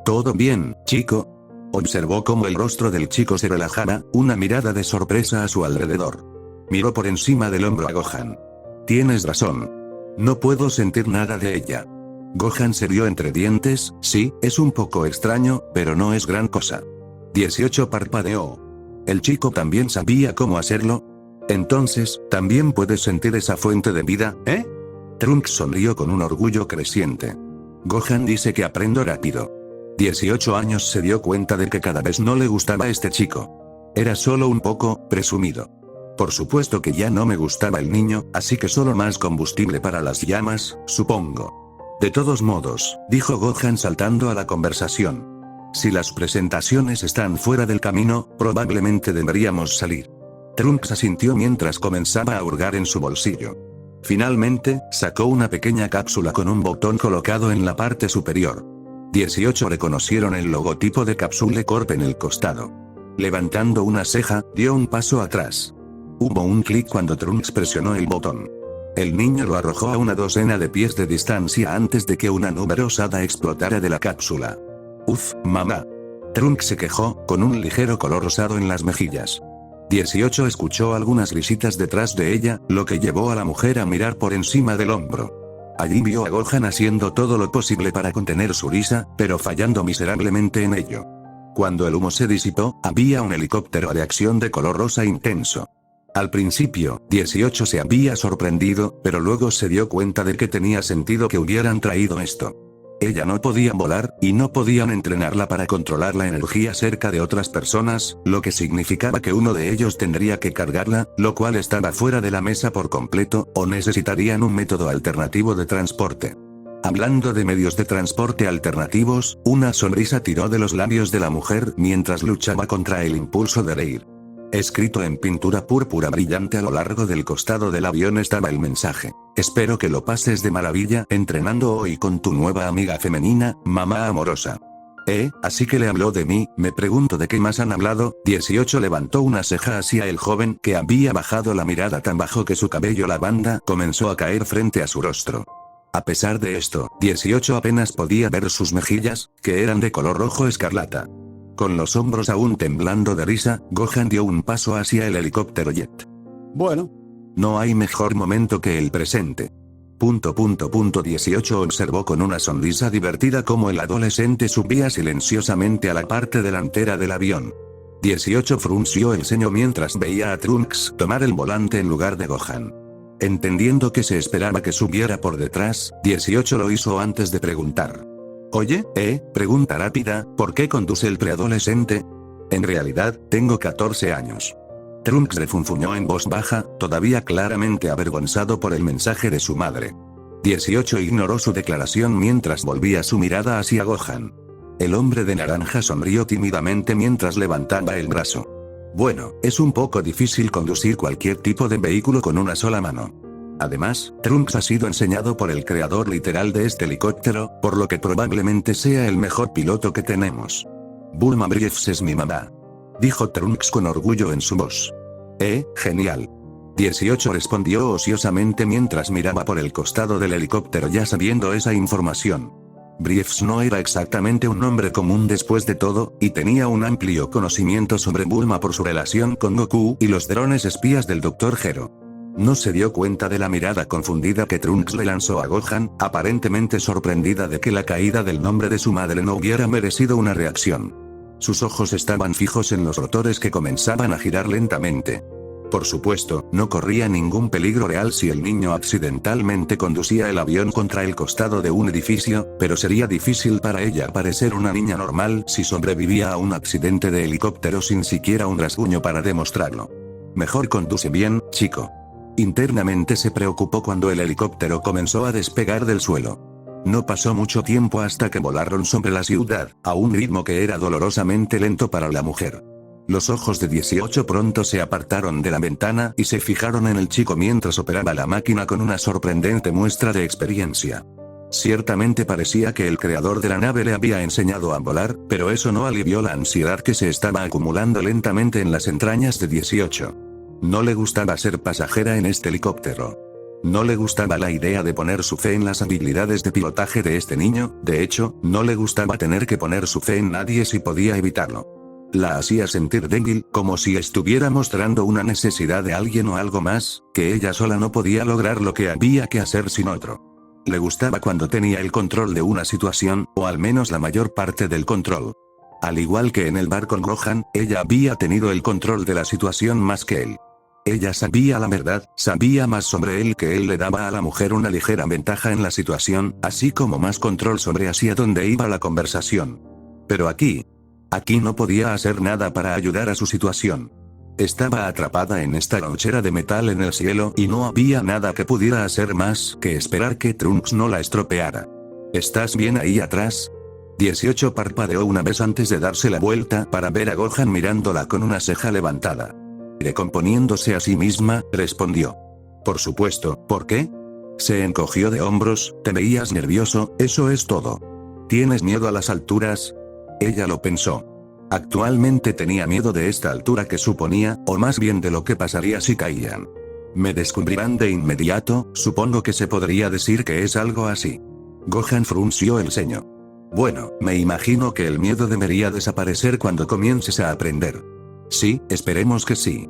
¿Todo bien, chico? Observó cómo el rostro del chico se relajaba, una mirada de sorpresa a su alrededor. Miró por encima del hombro a Gohan. Tienes razón. No puedo sentir nada de ella. Gohan se rió entre dientes, sí, es un poco extraño, pero no es gran cosa. 18 parpadeó. ¿El chico también sabía cómo hacerlo? Entonces, ¿también puedes sentir esa fuente de vida, eh? Trunks sonrió con un orgullo creciente. Gohan dice que aprendo rápido. 18 años se dio cuenta de que cada vez no le gustaba este chico. Era solo un poco presumido. Por supuesto que ya no me gustaba el niño, así que solo más combustible para las llamas, supongo. De todos modos, dijo Gohan saltando a la conversación. Si las presentaciones están fuera del camino, probablemente deberíamos salir. Trunks asintió mientras comenzaba a hurgar en su bolsillo. Finalmente, sacó una pequeña cápsula con un botón colocado en la parte superior. 18 reconocieron el logotipo de Capsule Corp en el costado. Levantando una ceja, dio un paso atrás. Hubo un clic cuando Trunks presionó el botón. El niño lo arrojó a una docena de pies de distancia antes de que una nube rosada explotara de la cápsula. Uf, mamá. Trunks se quejó, con un ligero color rosado en las mejillas. 18 escuchó algunas risitas detrás de ella, lo que llevó a la mujer a mirar por encima del hombro. Allí vio a Gohan haciendo todo lo posible para contener su risa, pero fallando miserablemente en ello. Cuando el humo se disipó, había un helicóptero de acción de color rosa intenso. Al principio, 18 se había sorprendido, pero luego se dio cuenta de que tenía sentido que hubieran traído esto. Ella no podía volar, y no podían entrenarla para controlar la energía cerca de otras personas, lo que significaba que uno de ellos tendría que cargarla, lo cual estaba fuera de la mesa por completo, o necesitarían un método alternativo de transporte. Hablando de medios de transporte alternativos, una sonrisa tiró de los labios de la mujer mientras luchaba contra el impulso de reír. Escrito en pintura púrpura brillante a lo largo del costado del avión estaba el mensaje. Espero que lo pases de maravilla entrenando hoy con tu nueva amiga femenina, mamá amorosa. Así que le habló de mí, me pregunto de qué más han hablado. 18 levantó una ceja hacia el joven que había bajado la mirada tan bajo que su cabello lavanda comenzó a caer frente a su rostro. A pesar de esto, 18 apenas podía ver sus mejillas, que eran de color rojo escarlata. Con los hombros aún temblando de risa, Gohan dio un paso hacia el helicóptero jet. Bueno. No hay mejor momento que el presente. 18 observó con una sonrisa divertida cómo el adolescente subía silenciosamente a la parte delantera del avión. 18 frunció el ceño mientras veía a Trunks tomar el volante en lugar de Gohan. Entendiendo que se esperaba que subiera por detrás, 18 lo hizo antes de preguntar. Oye, pregunta rápida, ¿por qué conduce el preadolescente? En realidad, tengo 14 años. Trunks refunfuñó en voz baja, todavía claramente avergonzado por el mensaje de su madre. 18 ignoró su declaración mientras volvía su mirada hacia Gohan. El hombre de naranja sonrió tímidamente mientras levantaba el brazo. Bueno, es un poco difícil conducir cualquier tipo de vehículo con una sola mano. Además, Trunks ha sido enseñado por el creador literal de este helicóptero, por lo que probablemente sea el mejor piloto que tenemos. Bulma Briefs es mi mamá. Dijo Trunks con orgullo en su voz. Genial. 18 respondió ociosamente mientras miraba por el costado del helicóptero ya sabiendo esa información. Briefs no era exactamente un nombre común después de todo, y tenía un amplio conocimiento sobre Bulma por su relación con Goku y los drones espías del Dr. Gero. No se dio cuenta de la mirada confundida que Trunks le lanzó a Gohan, aparentemente sorprendida de que la caída del nombre de su madre no hubiera merecido una reacción. Sus ojos estaban fijos en los rotores que comenzaban a girar lentamente. Por supuesto, no corría ningún peligro real si el niño accidentalmente conducía el avión contra el costado de un edificio, pero sería difícil para ella parecer una niña normal si sobrevivía a un accidente de helicóptero sin siquiera un rasguño para demostrarlo. Mejor conduce bien, chico. Internamente se preocupó cuando el helicóptero comenzó a despegar del suelo. No pasó mucho tiempo hasta que volaron sobre la ciudad, a un ritmo que era dolorosamente lento para la mujer. Los ojos de 18 pronto se apartaron de la ventana y se fijaron en el chico mientras operaba la máquina con una sorprendente muestra de experiencia. Ciertamente parecía que el creador de la nave le había enseñado a volar, pero eso no alivió la ansiedad que se estaba acumulando lentamente en las entrañas de 18. No le gustaba ser pasajera en este helicóptero. No le gustaba la idea de poner su fe en las habilidades de pilotaje de este niño, de hecho, no le gustaba tener que poner su fe en nadie si podía evitarlo. La hacía sentir débil, como si estuviera mostrando una necesidad de alguien o algo más, que ella sola no podía lograr lo que había que hacer sin otro. Le gustaba cuando tenía el control de una situación, o al menos la mayor parte del control. Al igual que en el bar con Gohan, ella había tenido el control de la situación más que él. Ella sabía la verdad, sabía más sobre él que él le daba a la mujer una ligera ventaja en la situación, así como más control sobre hacia dónde iba la conversación. Pero aquí no podía hacer nada para ayudar a su situación. Estaba atrapada en esta lonchera de metal en el cielo y no había nada que pudiera hacer más que esperar que Trunks no la estropeara. ¿Estás bien ahí atrás? 18 parpadeó una vez antes de darse la vuelta para ver a Gohan mirándola con una ceja levantada. Recomponiéndose a sí misma, respondió. Por supuesto, ¿por qué? Se encogió de hombros, te veías nervioso, eso es todo. ¿Tienes miedo a las alturas? Ella lo pensó. Actualmente tenía miedo de esta altura que suponía, o más bien de lo que pasaría si caían. ¿Me descubrirán de inmediato? Supongo que se podría decir que es algo así. Gohan frunció el ceño. Bueno, me imagino que el miedo debería desaparecer cuando comiences a aprender. Sí, esperemos que sí.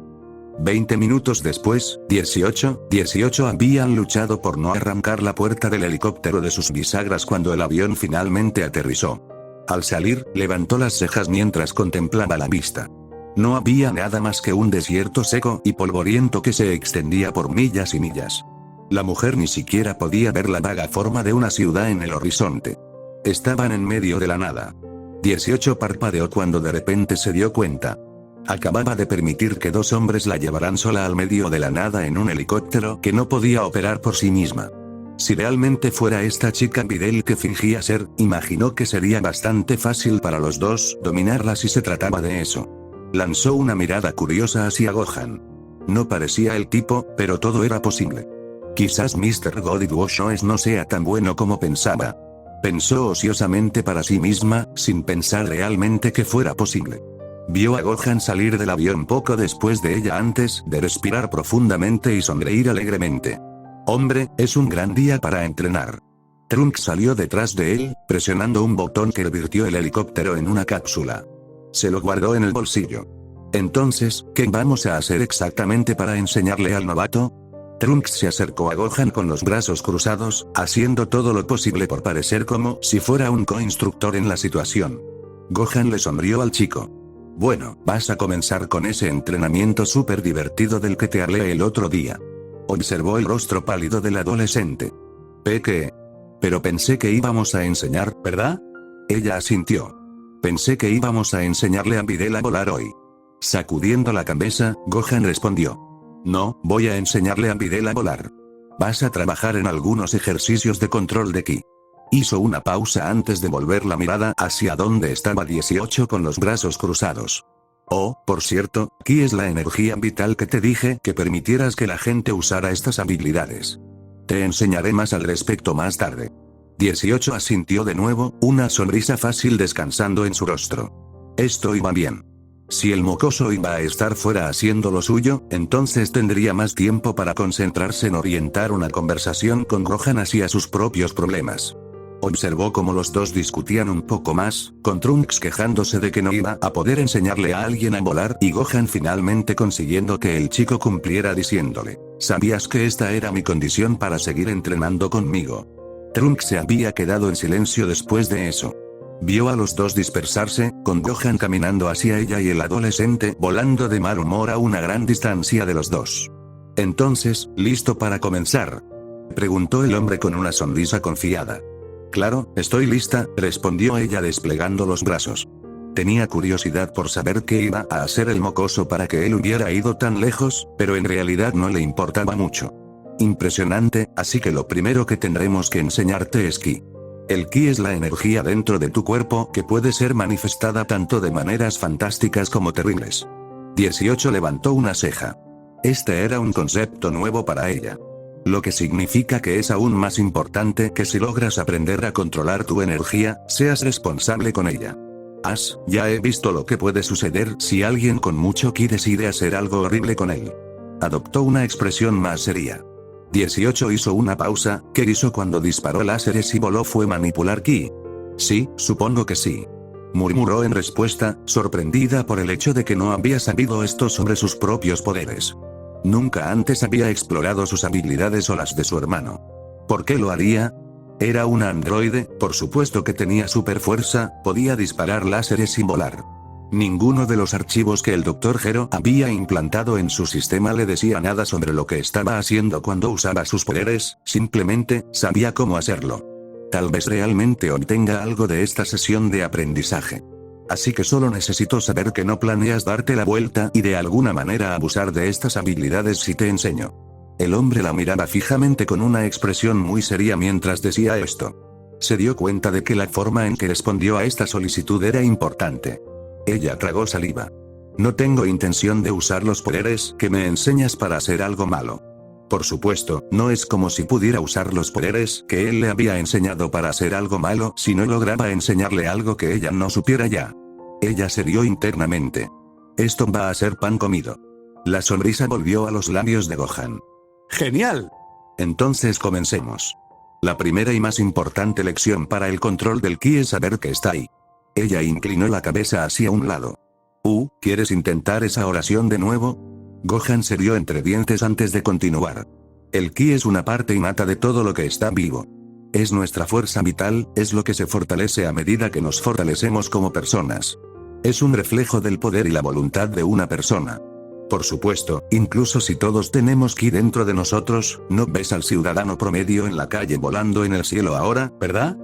20 minutos después, 18 habían luchado por no arrancar la puerta del helicóptero de sus bisagras cuando el avión finalmente aterrizó. Al salir, levantó las cejas mientras contemplaba la vista. No había nada más que un desierto seco y polvoriento que se extendía por millas y millas. La mujer ni siquiera podía ver la vaga forma de una ciudad en el horizonte. Estaban en medio de la nada. 18 parpadeó cuando de repente se dio cuenta. Acababa de permitir que dos hombres la llevaran sola al medio de la nada en un helicóptero que no podía operar por sí misma. Si realmente fuera esta chica Videl que fingía ser, imaginó que sería bastante fácil para los dos dominarla si se trataba de eso. Lanzó una mirada curiosa hacia Gohan. No parecía el tipo, pero todo era posible. Quizás Mr. Godidwashoes no sea tan bueno como pensaba. Pensó ociosamente para sí misma, sin pensar realmente que fuera posible. Vio a Gohan salir del avión poco después de ella antes de respirar profundamente y sonreír alegremente. Hombre, es un gran día para entrenar. Trunks salió detrás de él, presionando un botón que revirtió el helicóptero en una cápsula. Se lo guardó en el bolsillo. Entonces, ¿qué vamos a hacer exactamente para enseñarle al novato? Trunks se acercó a Gohan con los brazos cruzados, haciendo todo lo posible por parecer como si fuera un co-instructor en la situación. Gohan le sonrió al chico. Bueno, vas a comenzar con ese entrenamiento súper divertido del que te hablé el otro día. Observó el rostro pálido del adolescente. ¿Qué? Pero pensé que íbamos a enseñar, ¿verdad? Ella asintió. Pensé que íbamos a enseñarle a Videl a volar hoy. Sacudiendo la cabeza, Gohan respondió. No, voy a enseñarle a Videl a volar. Vas a trabajar en algunos ejercicios de control de ki. Hizo una pausa antes de volver la mirada hacia donde estaba 18 con los brazos cruzados. Oh, por cierto, ki es la energía vital que te dije que permitieras que la gente usara estas habilidades. Te enseñaré más al respecto más tarde. 18 asintió de nuevo, una sonrisa fácil descansando en su rostro. Esto iba bien. Si el mocoso iba a estar fuera haciendo lo suyo, entonces tendría más tiempo para concentrarse en orientar una conversación con Gohan hacia sus propios problemas. Observó cómo los dos discutían un poco más, con Trunks quejándose de que no iba a poder enseñarle a alguien a volar y Gohan finalmente consiguiendo que el chico cumpliera diciéndole, ¿sabías que esta era mi condición para seguir entrenando conmigo? Trunks se había quedado en silencio después de eso. Vio a los dos dispersarse, con Gohan caminando hacia ella y el adolescente volando de mal humor a una gran distancia de los dos. Entonces, ¿listo para comenzar?, preguntó el hombre con una sonrisa confiada. Claro, estoy lista, respondió ella desplegando los brazos. Tenía curiosidad por saber qué iba a hacer el mocoso para que él hubiera ido tan lejos, pero en realidad no le importaba mucho. Impresionante, así que lo primero que tendremos que enseñarte es ki. El ki es la energía dentro de tu cuerpo que puede ser manifestada tanto de maneras fantásticas como terribles. 18 levantó una ceja. Este era un concepto nuevo para ella. Lo que significa que es aún más importante que si logras aprender a controlar tu energía, seas responsable con ella. Ya he visto lo que puede suceder si alguien con mucho ki decide hacer algo horrible con él. Adoptó una expresión más seria. 18 hizo una pausa. ¿Qué hizo cuando disparó láseres y voló? ¿Fue manipular ki? Sí, supongo que sí. Murmuró en respuesta, sorprendida por el hecho de que no había sabido esto sobre sus propios poderes. Nunca antes había explorado sus habilidades o las de su hermano. ¿Por qué lo haría? Era una androide, por supuesto que tenía super fuerza, podía disparar láseres y volar. Ninguno de los archivos que el Dr. Gero había implantado en su sistema le decía nada sobre lo que estaba haciendo cuando usaba sus poderes, simplemente sabía cómo hacerlo. Tal vez realmente obtenga algo de esta sesión de aprendizaje. Así que solo necesito saber que no planeas darte la vuelta y de alguna manera abusar de estas habilidades si te enseño. El hombre la miraba fijamente con una expresión muy seria mientras decía esto. Se dio cuenta de que la forma en que respondió a esta solicitud era importante. Ella tragó saliva. No tengo intención de usar los poderes que me enseñas para hacer algo malo. Por supuesto, no es como si pudiera usar los poderes que él le había enseñado para hacer algo malo si no lograba enseñarle algo que ella no supiera ya. Ella se rió internamente. Esto va a ser pan comido. La sonrisa volvió a los labios de Gohan. ¡Genial! Entonces comencemos. La primera y más importante lección para el control del ki es saber que está ahí. Ella inclinó la cabeza hacia un lado. ¿Quieres intentar esa oración de nuevo? Gohan se rió entre dientes antes de continuar. El ki es una parte innata de todo lo que está vivo. Es nuestra fuerza vital, es lo que se fortalece a medida que nos fortalecemos como personas. Es un reflejo del poder y la voluntad de una persona. Por supuesto, incluso si todos tenemos ki dentro de nosotros, no ves al ciudadano promedio en la calle volando en el cielo ahora, ¿verdad?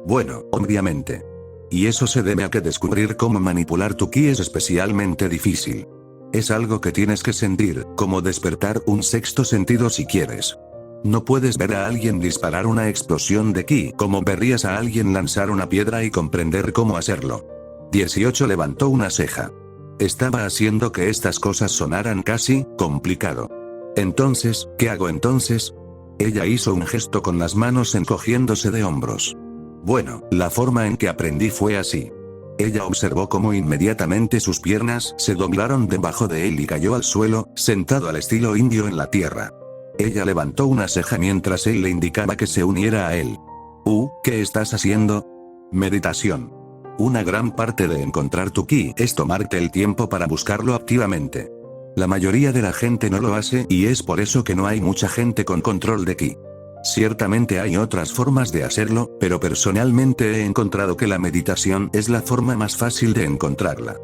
Bueno, obviamente. Y eso se debe a que descubrir cómo manipular tu ki es especialmente difícil. Es algo que tienes que sentir, como despertar un sexto sentido si quieres. No puedes ver a alguien disparar una explosión de ki como verías a alguien lanzar una piedra y comprender cómo hacerlo. 18 levantó una ceja. Estaba haciendo que estas cosas sonaran casi complicado. Entonces, ¿qué hago entonces? Ella hizo un gesto con las manos encogiéndose de hombros. Bueno, la forma en que aprendí fue así. Ella observó cómo inmediatamente sus piernas se doblaron debajo de él y cayó al suelo, sentado al estilo indio en la tierra. Ella levantó una ceja mientras él le indicaba que se uniera a él. ¿Qué estás haciendo? Meditación. Una gran parte de encontrar tu ki es tomarte el tiempo para buscarlo activamente. La mayoría de la gente no lo hace y es por eso que no hay mucha gente con control de ki. Ciertamente hay otras formas de hacerlo, pero personalmente he encontrado que la meditación es la forma más fácil de encontrarla.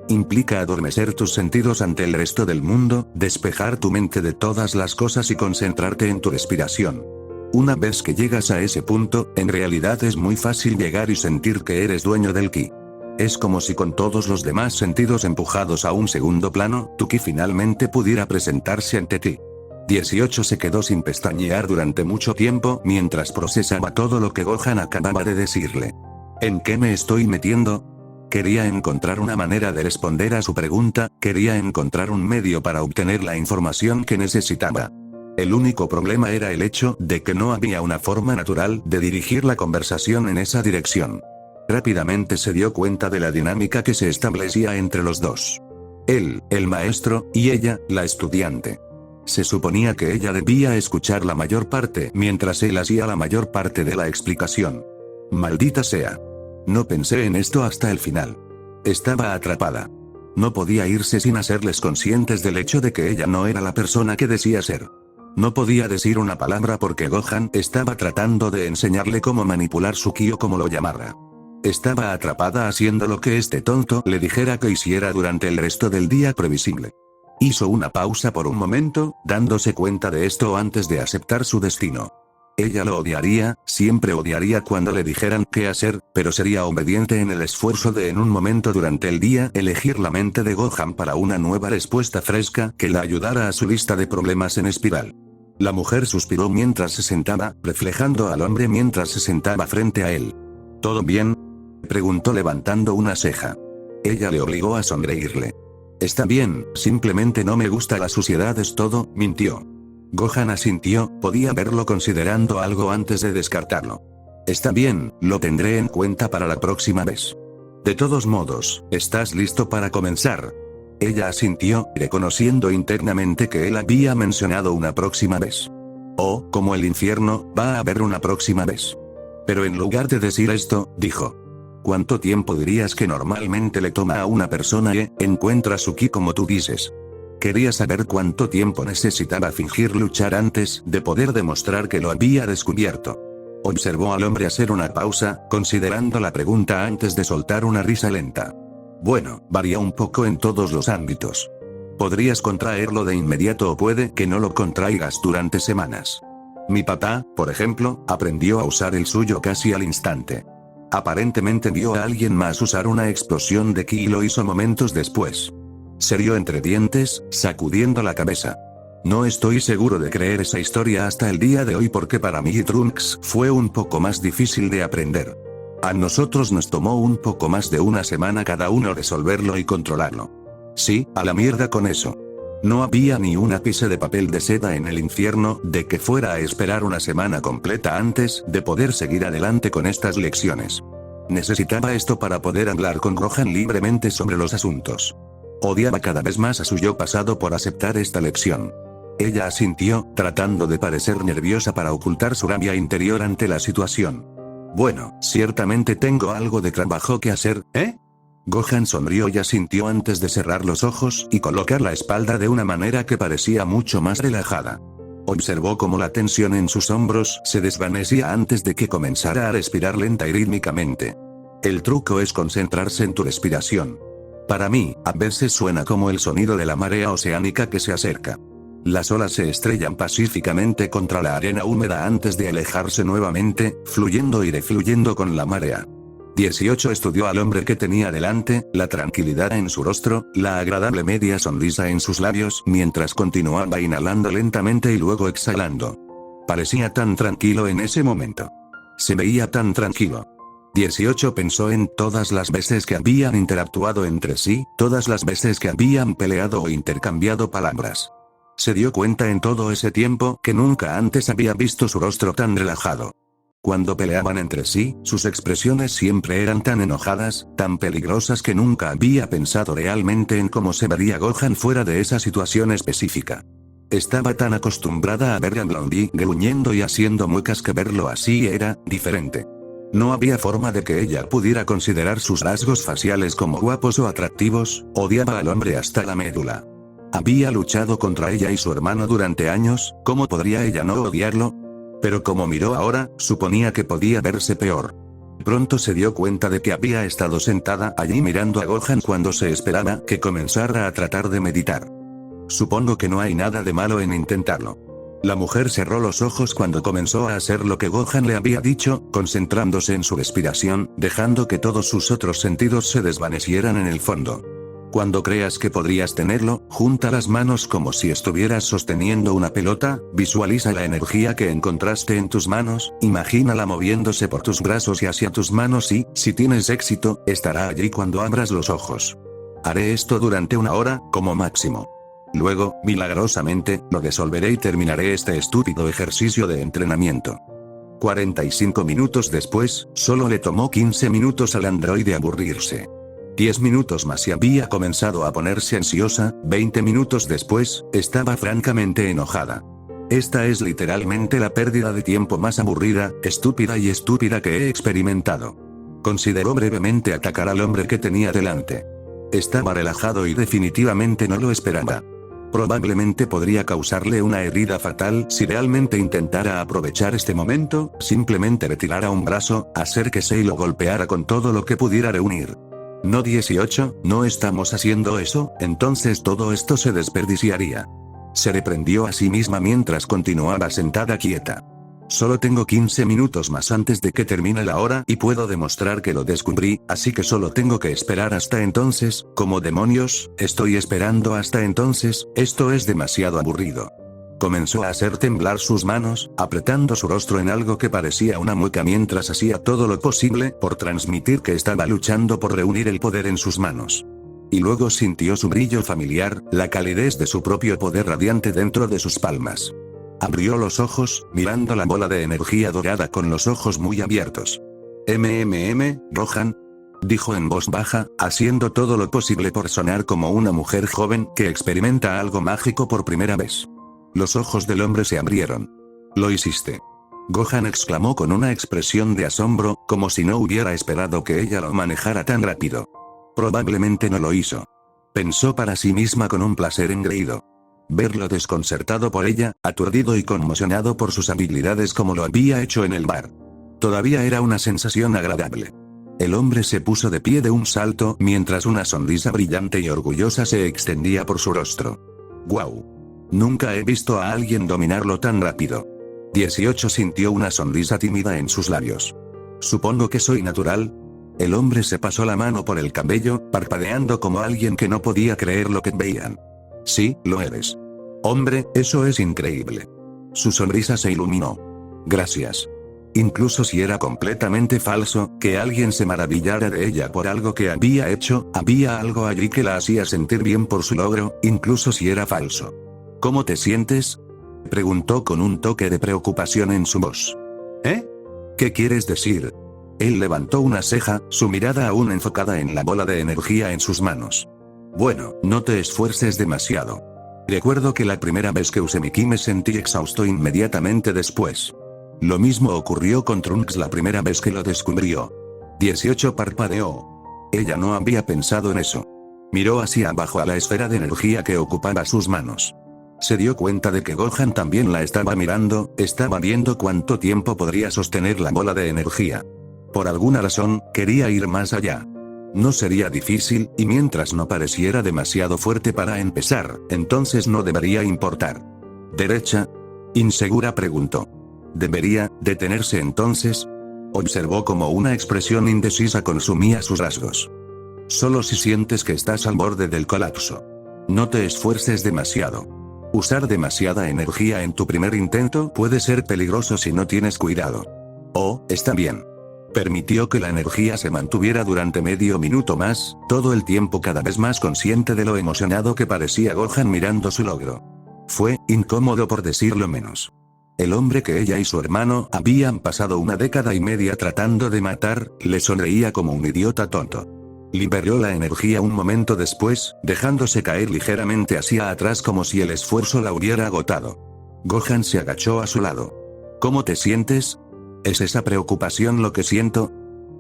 Implica adormecer tus sentidos ante el resto del mundo, despejar tu mente de todas las cosas y concentrarte en tu respiración. Una vez que llegas a ese punto, en realidad es muy fácil llegar y sentir que eres dueño del ki. Es como si con todos los demás sentidos empujados a un segundo plano, tu ki finalmente pudiera presentarse ante ti. 18 se quedó sin pestañear durante mucho tiempo mientras procesaba todo lo que Gohan acababa de decirle. ¿En qué me estoy metiendo? Quería encontrar una manera de responder a su pregunta, quería encontrar un medio para obtener la información que necesitaba. El único problema era el hecho de que no había una forma natural de dirigir la conversación en esa dirección. Rápidamente se dio cuenta de la dinámica que se establecía entre los dos. Él, el maestro, y ella, la estudiante. Se suponía que ella debía escuchar la mayor parte mientras él hacía la mayor parte de la explicación. Maldita sea. No pensé en esto hasta el final. Estaba atrapada. No podía irse sin hacerles conscientes del hecho de que ella no era la persona que decía ser. No podía decir una palabra porque Gohan estaba tratando de enseñarle cómo manipular su ki o como lo llamara. Estaba atrapada haciendo lo que este tonto le dijera que hiciera durante el resto del día previsible. Hizo una pausa por un momento, dándose cuenta de esto antes de aceptar su destino. Ella lo odiaría, siempre odiaría cuando le dijeran qué hacer, pero sería obediente en el esfuerzo de en un momento durante el día elegir la mente de Gohan para una nueva respuesta fresca que la ayudara a su lista de problemas en espiral. La mujer suspiró mientras se sentaba, reflejando al hombre mientras se sentaba frente a él. ¿Todo bien?, preguntó levantando una ceja. Ella le obligó a sonreírle. Está bien, simplemente no me gusta la suciedad es todo, mintió. Gohan asintió, podía verlo considerando algo antes de descartarlo. Está bien, lo tendré en cuenta para la próxima vez. De todos modos, ¿estás listo para comenzar? Ella asintió, reconociendo internamente que él había mencionado una próxima vez. Oh, como el infierno, va a haber una próxima vez. Pero en lugar de decir esto, dijo: ¿cuánto tiempo dirías que normalmente le toma a una persona que encuentra su ki como tú dices? Quería saber cuánto tiempo necesitaba fingir luchar antes de poder demostrar que lo había descubierto. Observó al hombre hacer una pausa, considerando la pregunta antes de soltar una risa lenta. Bueno, varía un poco en todos los ámbitos. Podrías contraerlo de inmediato o puede que no lo contraigas durante semanas. Mi papá, por ejemplo, aprendió a usar el suyo casi al instante. Aparentemente vio a alguien más usar una explosión de ki y lo hizo momentos después. Se rió entre dientes, sacudiendo la cabeza. No estoy seguro de creer esa historia hasta el día de hoy porque para mí Trunks fue un poco más difícil de aprender. A nosotros nos tomó un poco más de una semana cada uno resolverlo y controlarlo. Sí, a la mierda con eso. No había ni un ápice de papel de seda en el infierno de que fuera a esperar una semana completa antes de poder seguir adelante con estas lecciones. Necesitaba esto para poder hablar con Gohan libremente sobre los asuntos. Odiaba cada vez más a su yo pasado por aceptar esta lección. Ella asintió, tratando de parecer nerviosa para ocultar su rabia interior ante la situación. Bueno, ciertamente tengo algo de trabajo que hacer, ¿eh? Gohan sonrió y asintió antes de cerrar los ojos y colocar la espalda de una manera que parecía mucho más relajada. Observó cómo la tensión en sus hombros se desvanecía antes de que comenzara a respirar lenta y rítmicamente. El truco es concentrarse en tu respiración. Para mí, a veces suena como el sonido de la marea oceánica que se acerca. Las olas se estrellan pacíficamente contra la arena húmeda antes de alejarse nuevamente, fluyendo y refluyendo con la marea. 18 estudió al hombre que tenía delante, la tranquilidad en su rostro, la agradable media sonrisa en sus labios mientras continuaba inhalando lentamente y luego exhalando. Parecía tan tranquilo en ese momento. Se veía tan tranquilo. 18 pensó en todas las veces que habían interactuado entre sí, todas las veces que habían peleado o intercambiado palabras. Se dio cuenta en todo ese tiempo que nunca antes había visto su rostro tan relajado. Cuando peleaban entre sí, sus expresiones siempre eran tan enojadas, tan peligrosas que nunca había pensado realmente en cómo se vería Gohan fuera de esa situación específica. Estaba tan acostumbrada a ver a Blondie gruñendo y haciendo muecas que verlo así era diferente. No había forma de que ella pudiera considerar sus rasgos faciales como guapos o atractivos, odiaba al hombre hasta la médula. Había luchado contra ella y su hermano durante años, ¿cómo podría ella no odiarlo? Pero como miró ahora, suponía que podía verse peor. Pronto se dio cuenta de que había estado sentada allí mirando a Gohan cuando se esperaba que comenzara a tratar de meditar. Supongo que no hay nada de malo en intentarlo. La mujer cerró los ojos cuando comenzó a hacer lo que Gohan le había dicho, concentrándose en su respiración, dejando que todos sus otros sentidos se desvanecieran en el fondo. Cuando creas que podrías tenerlo, junta las manos como si estuvieras sosteniendo una pelota, visualiza la energía que encontraste en tus manos, imagínala moviéndose por tus brazos y hacia tus manos y, si tienes éxito, estará allí cuando abras los ojos. Haré esto durante 1 hora, como máximo. Luego, milagrosamente, lo resolveré y terminaré este estúpido ejercicio de entrenamiento. 45 minutos después, solo le tomó 15 minutos al androide aburrirse. 10 minutos más y había comenzado a ponerse ansiosa, 20 minutos después, estaba francamente enojada. Esta es literalmente la pérdida de tiempo más aburrida, estúpida que he experimentado. Consideró brevemente atacar al hombre que tenía delante. Estaba relajado y definitivamente no lo esperaba. Probablemente podría causarle una herida fatal si realmente intentara aprovechar este momento, simplemente retirara un brazo, hacer que Sei lo golpeara con todo lo que pudiera reunir. No 18, no estamos haciendo eso, entonces todo esto se desperdiciaría. Se reprendió a sí misma mientras continuaba sentada quieta. Solo tengo 15 minutos más antes de que termine la hora y puedo demostrar que lo descubrí, así que solo tengo que esperar hasta entonces. ¿Cómo demonios estoy esperando hasta entonces? Esto es demasiado aburrido. Comenzó a hacer temblar sus manos, apretando su rostro en algo que parecía una mueca mientras hacía todo lo posible por transmitir que estaba luchando por reunir el poder en sus manos. Y luego sintió su brillo familiar, la calidez de su propio poder radiante dentro de sus palmas. Abrió los ojos, mirando la bola de energía dorada con los ojos muy abiertos. Gohan, dijo en voz baja, haciendo todo lo posible por sonar como una mujer joven que experimenta algo mágico por primera vez. Los ojos del hombre se abrieron. Lo hiciste. Gohan exclamó con una expresión de asombro, como si no hubiera esperado que ella lo manejara tan rápido. Probablemente no lo hizo. Pensó para sí misma con un placer engreído. Verlo desconcertado por ella, aturdido y conmocionado por sus habilidades como lo había hecho en el bar. Todavía era una sensación agradable. El hombre se puso de pie de un salto mientras una sonrisa brillante y orgullosa se extendía por su rostro. ¡Guau! Nunca he visto a alguien dominarlo tan rápido. 18 sintió una sonrisa tímida en sus labios. Supongo que soy natural. El hombre se pasó la mano por el cabello, parpadeando como alguien que no podía creer lo que veían. Sí, lo eres. Hombre, eso es increíble. Su sonrisa se iluminó. Gracias. Incluso si era completamente falso, que alguien se maravillara de ella por algo que había hecho, había algo allí que la hacía sentir bien por su logro, incluso si era falso. ¿Cómo te sientes?, preguntó con un toque de preocupación en su voz. ¿Eh? ¿Qué quieres decir? Él levantó una ceja, su mirada aún enfocada en la bola de energía en sus manos. Bueno, no te esfuerces demasiado. Recuerdo que la primera vez que usé mi ki me sentí exhausto inmediatamente después. Lo mismo ocurrió con Trunks la primera vez que lo descubrió. 18 parpadeó. Ella no había pensado en eso. Miró hacia abajo a la esfera de energía que ocupaba sus manos. Se dio cuenta de que Gohan también la estaba mirando, estaba viendo cuánto tiempo podría sostener la bola de energía. Por alguna razón, quería ir más allá. No sería difícil, y mientras no pareciera demasiado fuerte para empezar, entonces no debería importar. ¿Derecha? Insegura preguntó. ¿Debería detenerse entonces? Observó cómo una expresión indecisa consumía sus rasgos. Solo si sientes que estás al borde del colapso. No te esfuerces demasiado. Usar demasiada energía en tu primer intento puede ser peligroso si no tienes cuidado. Oh, está bien. Permitió que la energía se mantuviera durante medio minuto más, todo el tiempo cada vez más consciente de lo emocionado que parecía Gohan mirando su logro. Fue incómodo por decirlo menos. El hombre que ella y su hermano habían pasado 1 década y media tratando de matar, le sonreía como un idiota tonto. Liberó la energía un momento después, dejándose caer ligeramente hacia atrás como si el esfuerzo la hubiera agotado. Gohan se agachó a su lado. ¿Cómo te sientes? ¿Es esa preocupación lo que siento?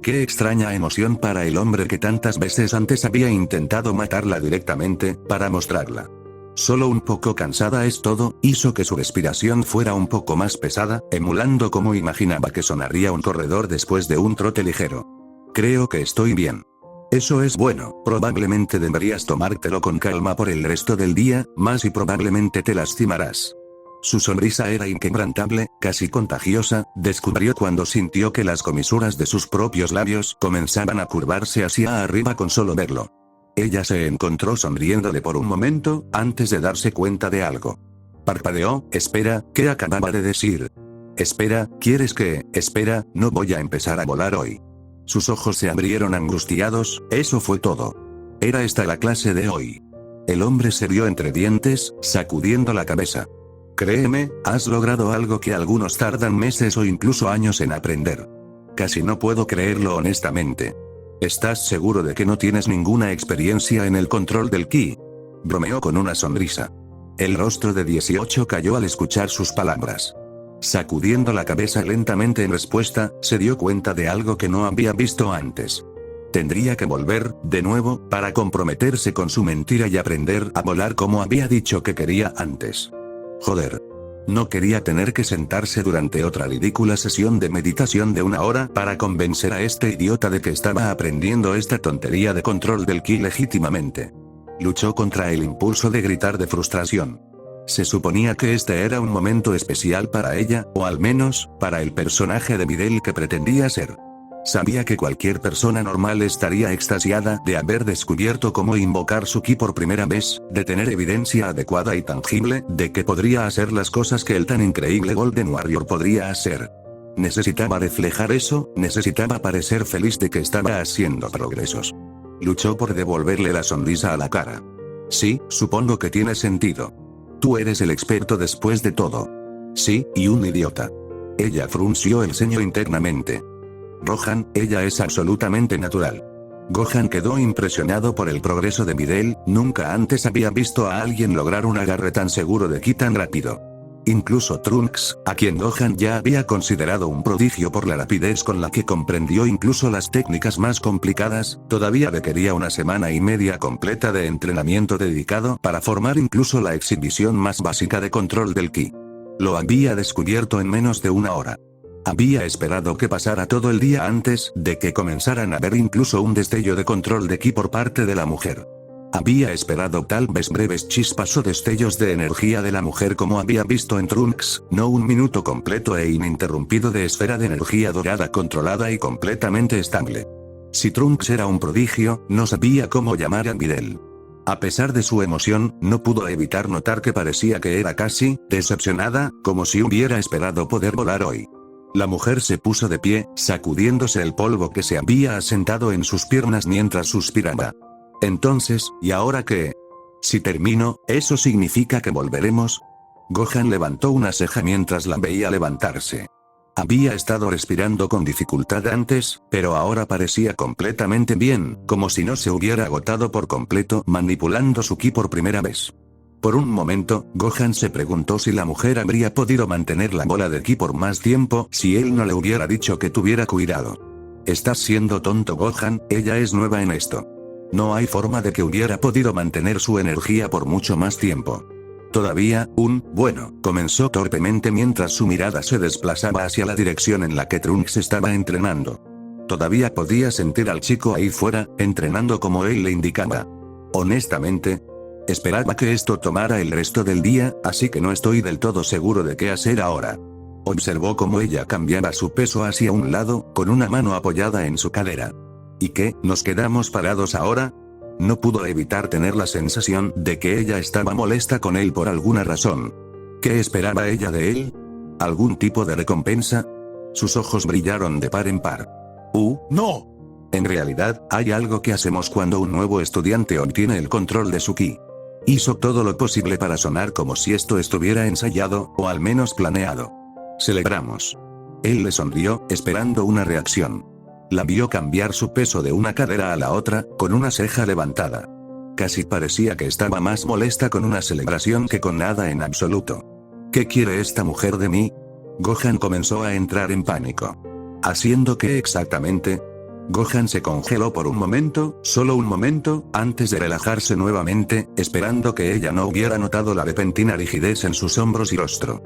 Qué extraña emoción para el hombre que tantas veces antes había intentado matarla directamente, para mostrarla. Solo un poco cansada es todo, hizo que su respiración fuera un poco más pesada, emulando como imaginaba que sonaría un corredor después de un trote ligero. Creo que estoy bien. Eso es bueno, probablemente deberías tomártelo con calma por el resto del día, más y probablemente te lastimarás. Su sonrisa era inquebrantable, casi contagiosa, descubrió cuando sintió que las comisuras de sus propios labios comenzaban a curvarse hacia arriba con solo verlo. Ella se encontró sonriéndole por un momento, antes de darse cuenta de algo. Parpadeó. Espera, ¿qué acababa de decir? Espera, ¿quieres que? Espera, no voy a empezar a volar hoy. Sus ojos se abrieron angustiados, eso fue todo. ¿Era esta la clase de hoy? El hombre se rió entre dientes, sacudiendo la cabeza. Créeme, has logrado algo que algunos tardan meses o incluso años en aprender. Casi no puedo creerlo honestamente. ¿Estás seguro de que no tienes ninguna experiencia en el control del ki? Bromeó con una sonrisa. El rostro de 18 cayó al escuchar sus palabras. Sacudiendo la cabeza lentamente en respuesta, se dio cuenta de algo que no había visto antes. Tendría que volver, de nuevo, para comprometerse con su mentira y aprender a volar como había dicho que quería antes. Joder. No quería tener que sentarse durante otra ridícula sesión de meditación de 1 hora para convencer a este idiota de que estaba aprendiendo esta tontería de control del ki legítimamente. Luchó contra el impulso de gritar de frustración. Se suponía que este era un momento especial para ella, o al menos, para el personaje de Videl que pretendía ser. Sabía que cualquier persona normal estaría extasiada de haber descubierto cómo invocar su ki por primera vez, de tener evidencia adecuada y tangible de que podría hacer las cosas que el tan increíble Golden Warrior podría hacer. Necesitaba reflejar eso, necesitaba parecer feliz de que estaba haciendo progresos. Luchó por devolverle la sonrisa a la cara. Sí, supongo que tiene sentido. Tú eres el experto después de todo. Sí, y un idiota. Ella frunció el ceño internamente. Gohan, ella es absolutamente natural. Gohan quedó impresionado por el progreso de Videl, nunca antes había visto a alguien lograr un agarre tan seguro de ki tan rápido. Incluso Trunks, a quien Gohan ya había considerado un prodigio por la rapidez con la que comprendió incluso las técnicas más complicadas, todavía requería una semana y media completa de entrenamiento dedicado para formar incluso la exhibición más básica de control del ki. Lo había descubierto en menos de una hora. Había esperado que pasara todo el día antes de que comenzaran a ver incluso un destello de control de ki por parte de la mujer. Había esperado tal vez breves chispas o destellos de energía de la mujer como había visto en Trunks, no un minuto completo e ininterrumpido de esfera de energía dorada controlada y completamente estable. Si Trunks era un prodigio, no sabía cómo llamar a Videl. A pesar de su emoción, no pudo evitar notar que parecía que era casi decepcionada, como si hubiera esperado poder volar hoy. La mujer se puso de pie, sacudiéndose el polvo que se había asentado en sus piernas mientras suspiraba. Entonces, ¿y ahora qué? Si termino, ¿eso significa que volveremos? Gohan levantó una ceja mientras la veía levantarse. Había estado respirando con dificultad antes, pero ahora parecía completamente bien, como si no se hubiera agotado por completo manipulando su ki por primera vez. Por un momento, Gohan se preguntó si la mujer habría podido mantener la bola de ki por más tiempo si él no le hubiera dicho que tuviera cuidado. Estás siendo tonto, Gohan, ella es nueva en esto. No hay forma de que hubiera podido mantener su energía por mucho más tiempo. Todavía, comenzó torpemente mientras su mirada se desplazaba hacia la dirección en la que Trunks estaba entrenando. Todavía podía sentir al chico ahí fuera, entrenando como él le indicaba. Honestamente, esperaba que esto tomara el resto del día, así que no estoy del todo seguro de qué hacer ahora. Observó cómo ella cambiaba su peso hacia un lado, con una mano apoyada en su cadera. ¿Y qué, nos quedamos parados ahora? No pudo evitar tener la sensación de que ella estaba molesta con él por alguna razón. ¿Qué esperaba ella de él? ¿Algún tipo de recompensa? Sus ojos brillaron de par en par. ¡No! En realidad, hay algo que hacemos cuando un nuevo estudiante obtiene el control de su ki. Hizo todo lo posible para sonar como si esto estuviera ensayado, o al menos planeado. Celebramos. Él le sonrió, esperando una reacción. La vio cambiar su peso de una cadera a la otra, con una ceja levantada. Casi parecía que estaba más molesta con una celebración que con nada en absoluto. ¿Qué quiere esta mujer de mí? Gohan comenzó a entrar en pánico. ¿Haciendo qué exactamente? Gohan se congeló por un momento, solo un momento, antes de relajarse nuevamente, esperando que ella no hubiera notado la repentina rigidez en sus hombros y rostro.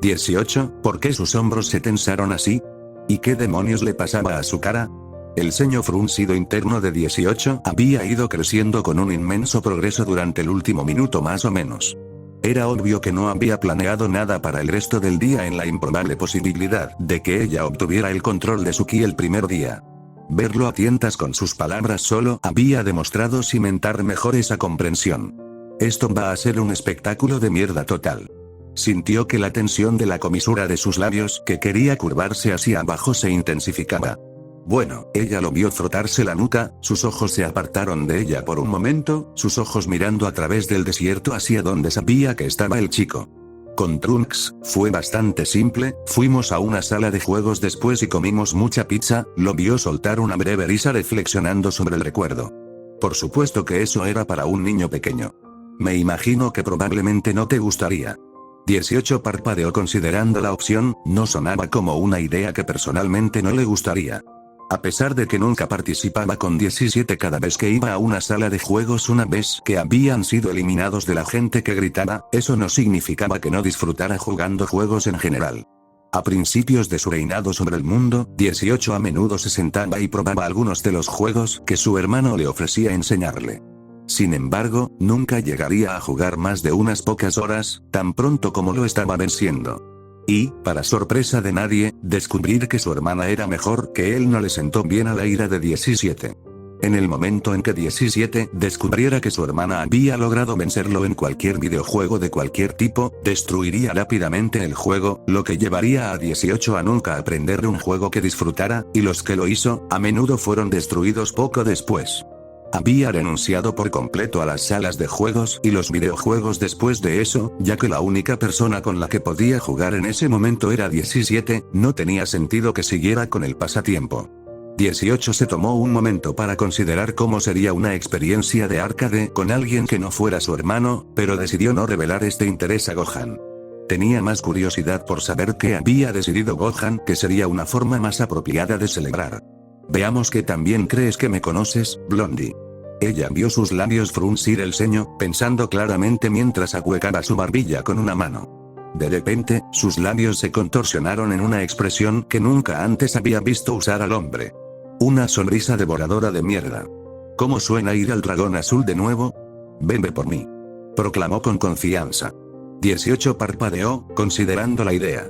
18, ¿por qué sus hombros se tensaron así? ¿Y qué demonios le pasaba a su cara? El ceño fruncido interno de 18 había ido creciendo con un inmenso progreso durante el último minuto más o menos. Era obvio que no había planeado nada para el resto del día en la improbable posibilidad de que ella obtuviera el control de su ki el primer día. Verlo a tientas con sus palabras solo había demostrado cimentar mejor esa comprensión. Esto va a ser un espectáculo de mierda total. Sintió que la tensión de la comisura de sus labios que quería curvarse hacia abajo se intensificaba. Ella lo vio frotarse la nuca, sus ojos se apartaron de ella por un momento, sus ojos mirando a través del desierto hacia donde sabía que estaba el chico. Con Trunks, fue bastante simple, fuimos a una sala de juegos después y comimos mucha pizza, lo vio soltar una breve risa reflexionando sobre el recuerdo. Por supuesto que eso era para un niño pequeño. Me imagino que probablemente no te gustaría. 18 parpadeó considerando la opción, no sonaba como una idea que personalmente no le gustaría. A pesar de que nunca participaba con 17 cada vez que iba a una sala de juegos una vez que habían sido eliminados de la gente que gritaba, eso no significaba que no disfrutara jugando juegos en general. A principios de su reinado sobre el mundo, 18 a menudo se sentaba y probaba algunos de los juegos que su hermano le ofrecía enseñarle. Sin embargo, nunca llegaría a jugar más de unas pocas horas, tan pronto como lo estaba venciendo. Y, para sorpresa de nadie, descubrir que su hermana era mejor que él no le sentó bien a la ira de 17. En el momento en que 17 descubriera que su hermana había logrado vencerlo en cualquier videojuego de cualquier tipo, destruiría rápidamente el juego, lo que llevaría a 18 a nunca aprender un juego que disfrutara, y los que lo hizo, a menudo fueron destruidos poco después. Había renunciado por completo a las salas de juegos y los videojuegos después de eso, ya que la única persona con la que podía jugar en ese momento era 17, no tenía sentido que siguiera con el pasatiempo. 18 se tomó un momento para considerar cómo sería una experiencia de arcade con alguien que no fuera su hermano, pero decidió no revelar este interés a Gohan. Tenía más curiosidad por saber qué había decidido Gohan, que sería una forma más apropiada de celebrar. Veamos que también crees que me conoces, Blondie. Ella vio sus labios fruncir el ceño, pensando claramente mientras ahuecaba su barbilla con una mano. De repente, sus labios se contorsionaron en una expresión que nunca antes había visto usar al hombre. Una sonrisa devoradora de mierda. ¿Cómo suena ir al dragón azul de nuevo? Venve por mí. Proclamó con confianza. 18 parpadeó, considerando la idea.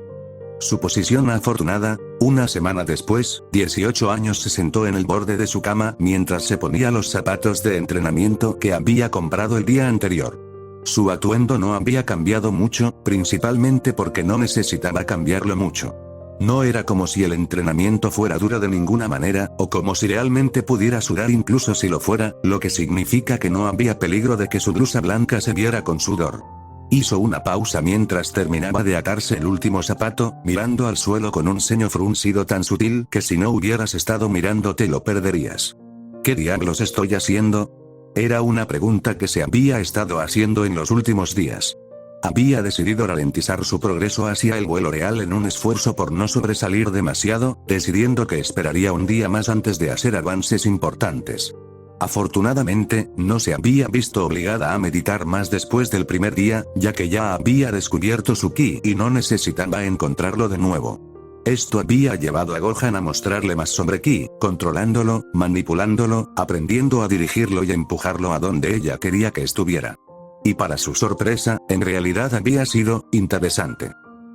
Su posición afortunada, una semana después, 18 años se sentó en el borde de su cama mientras se ponía los zapatos de entrenamiento que había comprado el día anterior. Su atuendo no había cambiado mucho, principalmente porque no necesitaba cambiarlo mucho. No era como si el entrenamiento fuera duro de ninguna manera, o como si realmente pudiera sudar incluso si lo fuera, lo que significa que no había peligro de que su blusa blanca se viera con sudor. Hizo una pausa mientras terminaba de atarse el último zapato, mirando al suelo con un ceño fruncido tan sutil que si no hubieras estado mirando te lo perderías. ¿Qué diablos estoy haciendo? Era una pregunta que se había estado haciendo en los últimos días. Había decidido ralentizar su progreso hacia el vuelo real en un esfuerzo por no sobresalir demasiado, decidiendo que esperaría un día más antes de hacer avances importantes. Afortunadamente, no se había visto obligada a meditar más después del primer día, ya que ya había descubierto su ki y no necesitaba encontrarlo de nuevo. Esto había llevado a Gohan a mostrarle más sobre ki, controlándolo, manipulándolo, aprendiendo a dirigirlo y empujarlo a donde ella quería que estuviera. Y para su sorpresa, en realidad había sido interesante.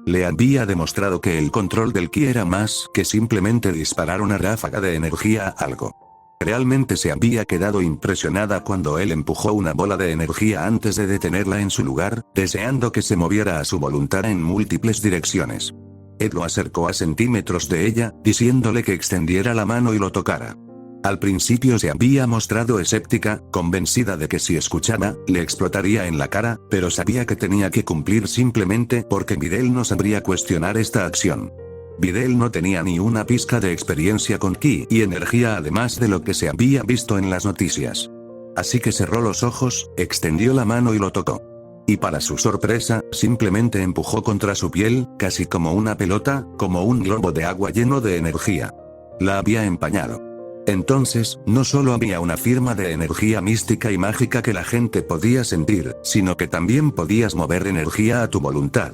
Le había demostrado que el control del ki era más que simplemente disparar una ráfaga de energía a algo. Realmente se había quedado impresionada cuando él empujó una bola de energía antes de detenerla en su lugar, deseando que se moviera a su voluntad en múltiples direcciones. Ed lo acercó a centímetros de ella, diciéndole que extendiera la mano y lo tocara. Al principio se había mostrado escéptica, convencida de que si escuchaba, le explotaría en la cara, pero sabía que tenía que cumplir simplemente porque Videl no sabría cuestionar esta acción. Videl no tenía ni una pizca de experiencia con ki y energía además de lo que se había visto en las noticias. Así que cerró los ojos, extendió la mano y lo tocó. Y para su sorpresa, simplemente empujó contra su piel, casi como una pelota, como un globo de agua lleno de energía. La había empañado. Entonces, no solo había una firma de energía mística y mágica que la gente podía sentir, sino que también podías mover energía a tu voluntad.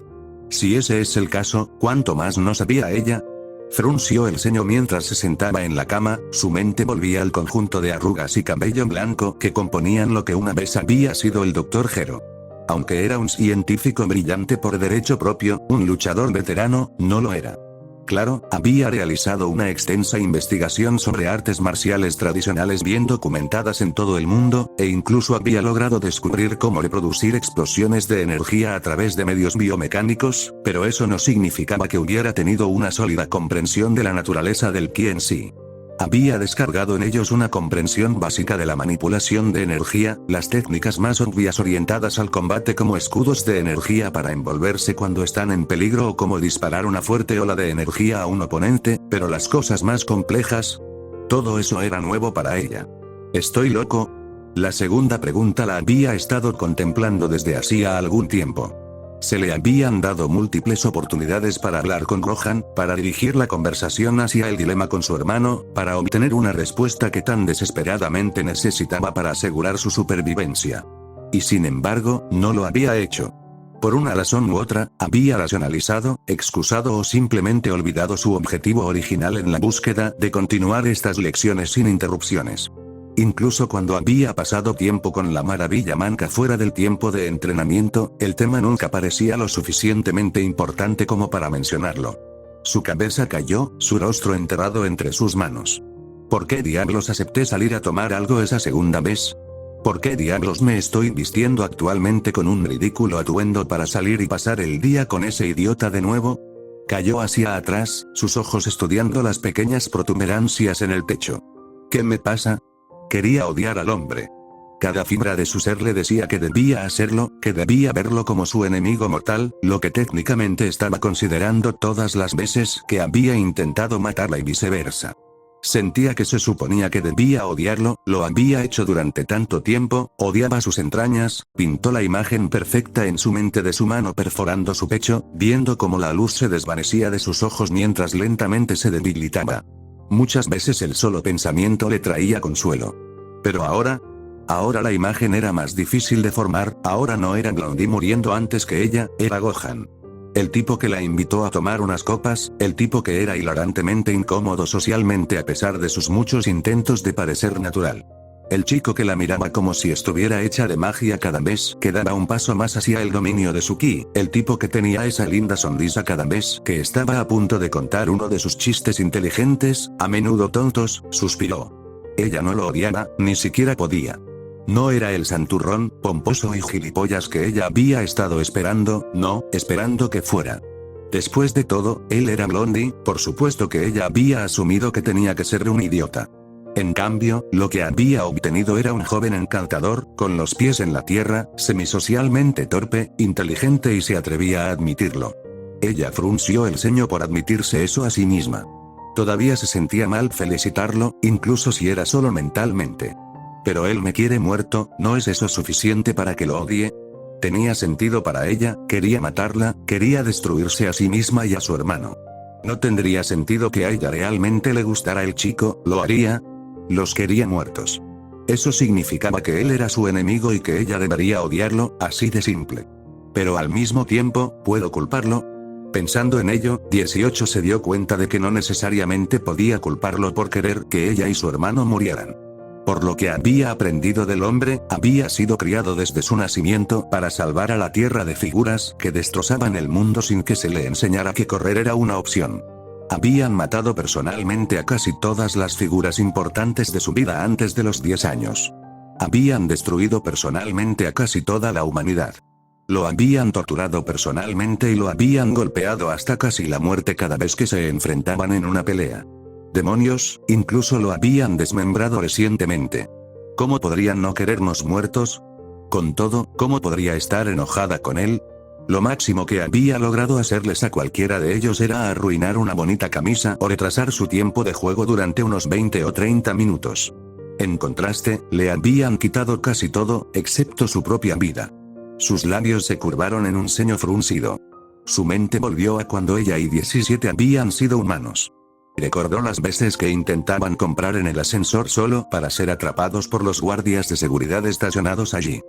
Si ese es el caso, ¿cuánto más no sabía ella? Frunció el ceño mientras se sentaba en la cama, su mente volvía al conjunto de arrugas y cabello blanco que componían lo que una vez había sido el Dr. Gero. Aunque era un científico brillante por derecho propio, un luchador veterano, no lo era. Claro, había realizado una extensa investigación sobre artes marciales tradicionales bien documentadas en todo el mundo, e incluso había logrado descubrir cómo reproducir explosiones de energía a través de medios biomecánicos, pero eso no significaba que hubiera tenido una sólida comprensión de la naturaleza del ki en sí. Había descargado en ellos una comprensión básica de la manipulación de energía, las técnicas más obvias orientadas al combate como escudos de energía para envolverse cuando están en peligro o cómo disparar una fuerte ola de energía a un oponente, pero las cosas más complejas, todo eso era nuevo para ella. ¿Estoy loco? La segunda pregunta la había estado contemplando desde hacía algún tiempo. Se le habían dado múltiples oportunidades para hablar con Gohan, para dirigir la conversación hacia el dilema con su hermano, para obtener una respuesta que tan desesperadamente necesitaba para asegurar su supervivencia. Y sin embargo, no lo había hecho. Por una razón u otra, había racionalizado, excusado o simplemente olvidado su objetivo original en la búsqueda de continuar estas lecciones sin interrupciones. Incluso cuando había pasado tiempo con la maravilla manca fuera del tiempo de entrenamiento, el tema nunca parecía lo suficientemente importante como para mencionarlo. Su cabeza cayó, su rostro enterrado entre sus manos. ¿Por qué diablos acepté salir a tomar algo esa segunda vez? ¿Por qué diablos me estoy vistiendo actualmente con un ridículo atuendo para salir y pasar el día con ese idiota de nuevo? Cayó hacia atrás, sus ojos estudiando las pequeñas protuberancias en el techo. ¿Qué me pasa? Quería odiar al hombre. Cada fibra de su ser le decía que debía hacerlo, que debía verlo como su enemigo mortal, lo que técnicamente estaba considerando todas las veces que había intentado matarla y viceversa. Sentía que se suponía que debía odiarlo, lo había hecho durante tanto tiempo, odiaba sus entrañas, pintó la imagen perfecta en su mente de su mano perforando su pecho, viendo cómo la luz se desvanecía de sus ojos mientras lentamente se debilitaba. Muchas veces el solo pensamiento le traía consuelo. Pero ahora la imagen era más difícil de formar, ahora no era Blondie muriendo antes que ella, era Gohan. El tipo que la invitó a tomar unas copas, el tipo que era hilarantemente incómodo socialmente a pesar de sus muchos intentos de parecer natural. El chico que la miraba como si estuviera hecha de magia cada vez que daba un paso más hacia el dominio de su ki, el tipo que tenía esa linda sonrisa cada vez que estaba a punto de contar uno de sus chistes inteligentes, a menudo tontos, suspiró. Ella no lo odiaba, ni siquiera podía. No era el santurrón, pomposo y gilipollas que ella había estado esperando, no, esperando que fuera. Después de todo, él era Blondie, por supuesto que ella había asumido que tenía que ser un idiota. En cambio, lo que había obtenido era un joven encantador, con los pies en la tierra, semisocialmente torpe, inteligente y se atrevía a admitirlo. Ella frunció el ceño por admitirse eso a sí misma. Todavía se sentía mal felicitarlo, incluso si era solo mentalmente. Pero él me quiere muerto, ¿no es eso suficiente para que lo odie? Tenía sentido para ella, quería matarla, quería destruirse a sí misma y a su hermano. ¿No tendría sentido que a ella realmente le gustara el chico, lo haría? Los quería muertos. Eso significaba que él era su enemigo y que ella debería odiarlo, así de simple. Pero al mismo tiempo, ¿puedo culparlo? Pensando en ello, 18 se dio cuenta de que no necesariamente podía culparlo por querer que ella y su hermano murieran. Por lo que había aprendido del hombre, había sido criado desde su nacimiento para salvar a la tierra de figuras que destrozaban el mundo sin que se le enseñara que correr era una opción. Habían matado personalmente a casi todas las figuras importantes de su vida antes de los 10 años. Habían destruido personalmente a casi toda la humanidad. Lo habían torturado personalmente y lo habían golpeado hasta casi la muerte cada vez que se enfrentaban en una pelea. Demonios, incluso lo habían desmembrado recientemente. ¿Cómo podrían no querernos muertos? Con todo, ¿cómo podría estar enojada con él? Lo máximo que había logrado hacerles a cualquiera de ellos era arruinar una bonita camisa o retrasar su tiempo de juego durante unos 20 o 30 minutos. En contraste, le habían quitado casi todo, excepto su propia vida. Sus labios se curvaron en un ceño fruncido. Su mente volvió a cuando ella y 17 habían sido humanos. Recordó las veces que intentaban comprar en el ascensor solo para ser atrapados por los guardias de seguridad estacionados allí.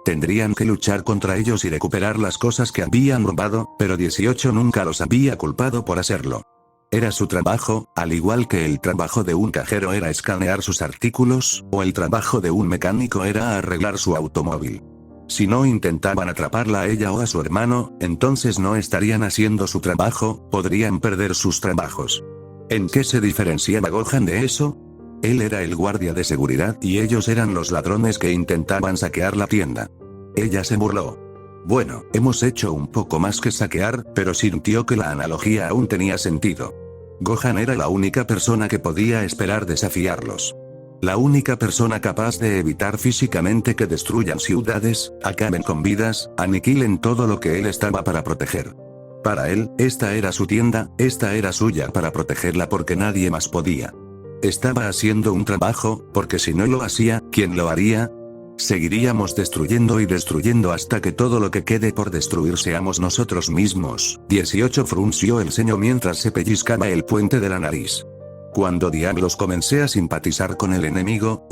Tendrían que luchar contra ellos y recuperar las cosas que habían robado, pero 18 nunca los había culpado por hacerlo. Era su trabajo, al igual que el trabajo de un cajero era escanear sus artículos, o el trabajo de un mecánico era arreglar su automóvil. Si no intentaban atraparla a ella o a su hermano, entonces no estarían haciendo su trabajo, podrían perder sus trabajos. ¿En qué se diferenciaba Gohan de eso? Él era el guardia de seguridad y ellos eran los ladrones que intentaban saquear la tienda. Ella se burló. Bueno, hemos hecho un poco más que saquear, pero sintió que la analogía aún tenía sentido. Gohan era la única persona que podía esperar desafiarlos. La única persona capaz de evitar físicamente que destruyan ciudades, acaben con vidas, aniquilen todo lo que él estaba para proteger. Para él, esta era su tienda, esta era suya para protegerla porque nadie más podía. Estaba haciendo un trabajo, porque si no lo hacía, ¿quién lo haría? Seguiríamos destruyendo y destruyendo hasta que todo lo que quede por destruir seamos nosotros mismos. 18 frunció el ceño mientras se pellizcaba el puente de la nariz. Cuando diablos comencé a simpatizar con el enemigo,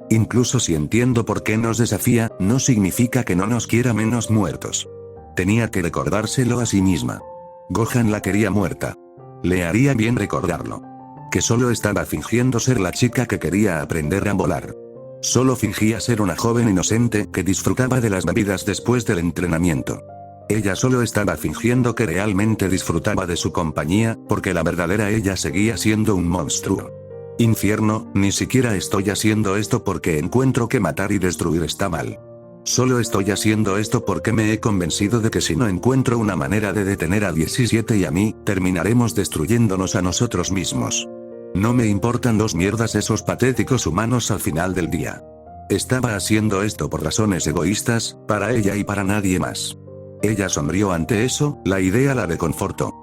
incluso si entiendo por qué nos desafía, no significa que no nos quiera menos muertos. Tenía que recordárselo a sí misma. Gohan la quería muerta. Le haría bien recordarlo. Que solo estaba fingiendo ser la chica que quería aprender a volar. Solo fingía ser una joven inocente que disfrutaba de las bebidas después del entrenamiento. Ella solo estaba fingiendo que realmente disfrutaba de su compañía, porque la verdadera ella seguía siendo un monstruo. Infierno, ni siquiera estoy haciendo esto porque encuentro que matar y destruir está mal. Solo estoy haciendo esto porque me he convencido de que si no encuentro una manera de detener a 17 y a mí, terminaremos destruyéndonos a nosotros mismos. No me importan dos mierdas esos patéticos humanos al final del día. Estaba haciendo esto por razones egoístas, para ella y para nadie más. Ella sonrió ante eso, la idea la reconfortó.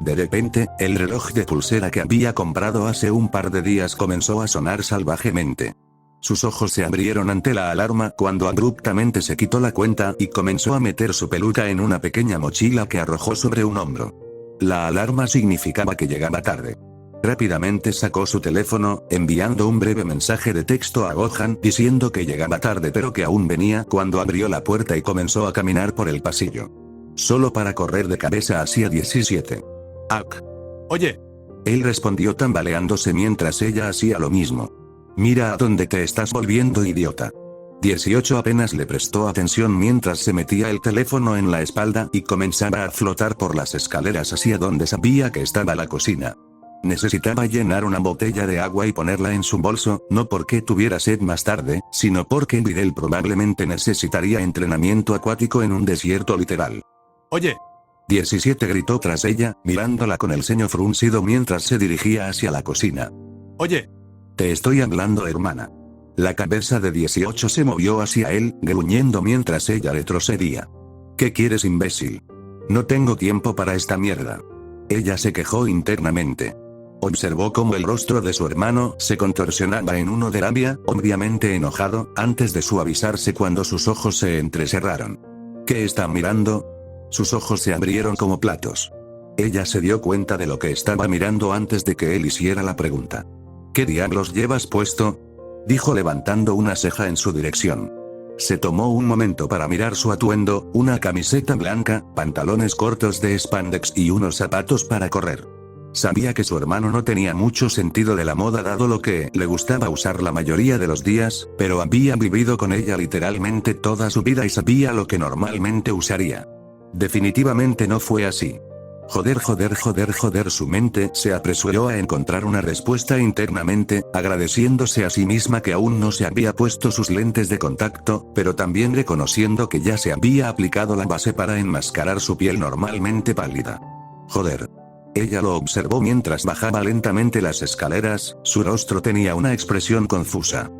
De repente, el reloj de pulsera que había comprado hace un par de días comenzó a sonar salvajemente. Sus ojos se abrieron ante la alarma cuando abruptamente se quitó la cuenta y comenzó a meter su peluca en una pequeña mochila que arrojó sobre un hombro. La alarma significaba que llegaba tarde. Rápidamente sacó su teléfono, enviando un breve mensaje de texto a Gohan diciendo que llegaba tarde pero que aún venía cuando abrió la puerta y comenzó a caminar por el pasillo. Solo para correr de cabeza hacia 17. ¡Ak! Oye. Él respondió tambaleándose mientras ella hacía lo mismo. Mira a dónde te estás volviendo, idiota. 18 apenas le prestó atención mientras se metía el teléfono en la espalda y comenzaba a flotar por las escaleras hacia donde sabía que estaba la cocina. Necesitaba llenar una botella de agua y ponerla en su bolso, no porque tuviera sed más tarde, sino porque Videl probablemente necesitaría entrenamiento acuático en un desierto literal. Oye. 17 gritó tras ella, mirándola con el ceño fruncido mientras se dirigía hacia la cocina. Oye. Te estoy hablando, hermana. La cabeza de 18 se movió hacia él, gruñendo mientras ella retrocedía. ¿Qué quieres, imbécil? No tengo tiempo para esta mierda. Ella se quejó internamente. Observó cómo el rostro de su hermano se contorsionaba en uno de rabia, obviamente enojado, antes de suavizarse cuando sus ojos se entrecerraron. ¿Qué está mirando? Sus ojos se abrieron como platos. Ella se dio cuenta de lo que estaba mirando antes de que él hiciera la pregunta. ¿Qué diablos llevas puesto?, dijo levantando una ceja en su dirección. Se tomó un momento para mirar su atuendo, una camiseta blanca, pantalones cortos de spandex y unos zapatos para correr. Sabía que su hermano no tenía mucho sentido de la moda dado lo que le gustaba usar la mayoría de los días, pero había vivido con ella literalmente toda su vida y sabía lo que normalmente usaría. Definitivamente no fue así. Joder, su mente se apresuró a encontrar una respuesta internamente, agradeciéndose a sí misma que aún no se había puesto sus lentes de contacto, pero también reconociendo que ya se había aplicado la base para enmascarar su piel normalmente pálida. Joder. Ella lo observó mientras bajaba lentamente las escaleras, su rostro tenía una expresión confusa.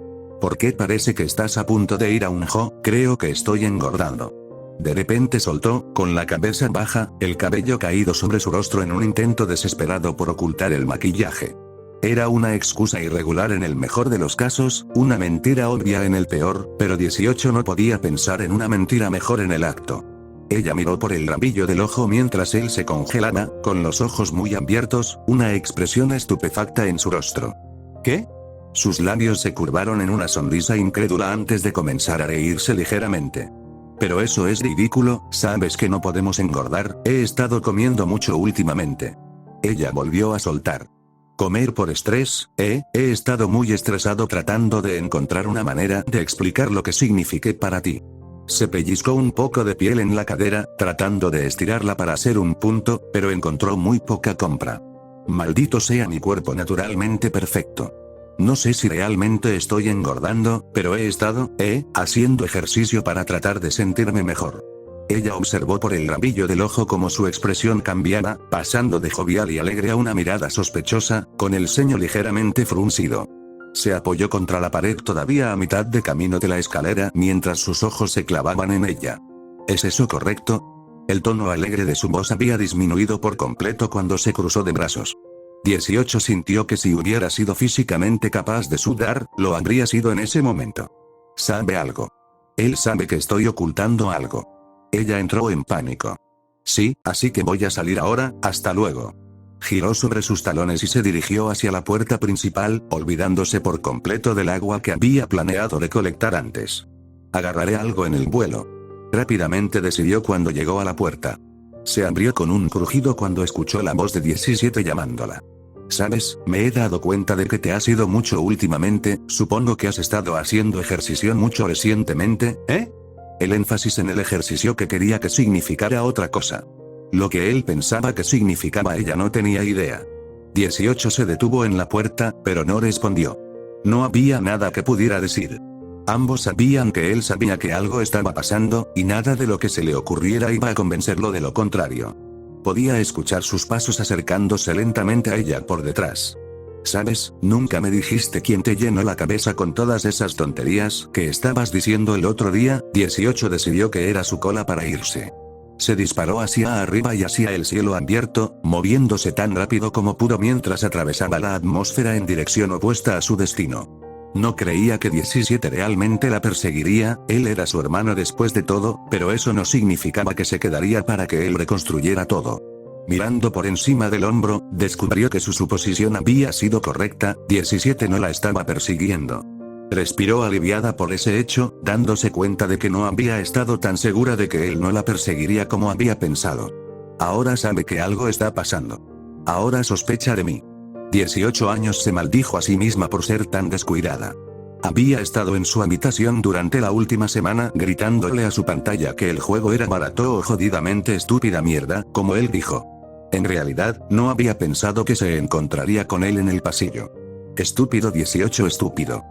¿Por qué parece que estás a punto de ir a un jo? Creo que estoy engordando. De repente soltó, con la cabeza baja, el cabello caído sobre su rostro en un intento desesperado por ocultar el maquillaje. Era una excusa irregular en el mejor de los casos, una mentira obvia en el peor, pero 18 no podía pensar en una mentira mejor en el acto. Ella miró por el rabillo del ojo mientras él se congelaba, con los ojos muy abiertos, una expresión estupefacta en su rostro. ¿Qué? Sus labios se curvaron en una sonrisa incrédula antes de comenzar a reírse ligeramente. Pero eso es ridículo, ¿sabes que no podemos engordar? He estado comiendo mucho últimamente. Ella volvió a soltar. ¿Comer por estrés? He estado muy estresado tratando de encontrar una manera de explicar lo que signifique para ti. Se pellizcó un poco de piel en la cadera, tratando de estirarla para hacer un punto, pero encontró muy poca compra. Maldito sea mi cuerpo naturalmente perfecto. No sé si realmente estoy engordando, pero he estado, haciendo ejercicio para tratar de sentirme mejor. Ella observó por el rabillo del ojo cómo su expresión cambiaba, pasando de jovial y alegre a una mirada sospechosa, con el ceño ligeramente fruncido. Se apoyó contra la pared todavía a mitad de camino de la escalera mientras sus ojos se clavaban en ella. ¿Es eso correcto? El tono alegre de su voz había disminuido por completo cuando se cruzó de brazos. 18 sintió que si hubiera sido físicamente capaz de sudar, lo habría sido en ese momento. ¿Sabe algo? Él sabe que estoy ocultando algo. Ella entró en pánico. Sí, así que voy a salir ahora, hasta luego. Giró sobre sus talones y se dirigió hacia la puerta principal, olvidándose por completo del agua que había planeado recolectar antes. Agarraré algo en el vuelo. Rápidamente decidió cuando llegó a la puerta. Se abrió con un crujido cuando escuchó la voz de 17 llamándola. ¿Sabes? Me he dado cuenta de que te has ido mucho últimamente, supongo que has estado haciendo ejercicio mucho recientemente, ¿eh? El énfasis en el ejercicio que quería que significara otra cosa. Lo que él pensaba que significaba ella no tenía idea. 18 se detuvo en la puerta, pero no respondió. No había nada que pudiera decir. Ambos sabían que él sabía que algo estaba pasando, y nada de lo que se le ocurriera iba a convencerlo de lo contrario. Podía escuchar sus pasos acercándose lentamente a ella por detrás. ¿Sabes? Nunca me dijiste quién te llenó la cabeza con todas esas tonterías que estabas diciendo el otro día. 18 decidió que era su cola para irse. Se disparó hacia arriba y hacia el cielo abierto, moviéndose tan rápido como pudo mientras atravesaba la atmósfera en dirección opuesta a su destino. No creía que 17 realmente la perseguiría, él era su hermano después de todo, pero eso no significaba que se quedaría para que él reconstruyera todo. Mirando por encima del hombro, descubrió que su suposición había sido correcta, 17 no la estaba persiguiendo. Respiró aliviada por ese hecho, dándose cuenta de que no había estado tan segura de que él no la perseguiría como había pensado. Ahora sabe que algo está pasando. Ahora sospecha de mí. 18 años se maldijo a sí misma por ser tan descuidada. Había estado en su habitación durante la última semana gritándole a su pantalla que el juego era barato o jodidamente estúpida mierda, como él dijo. En realidad, no había pensado que se encontraría con él en el pasillo. Estúpido 18 estúpido.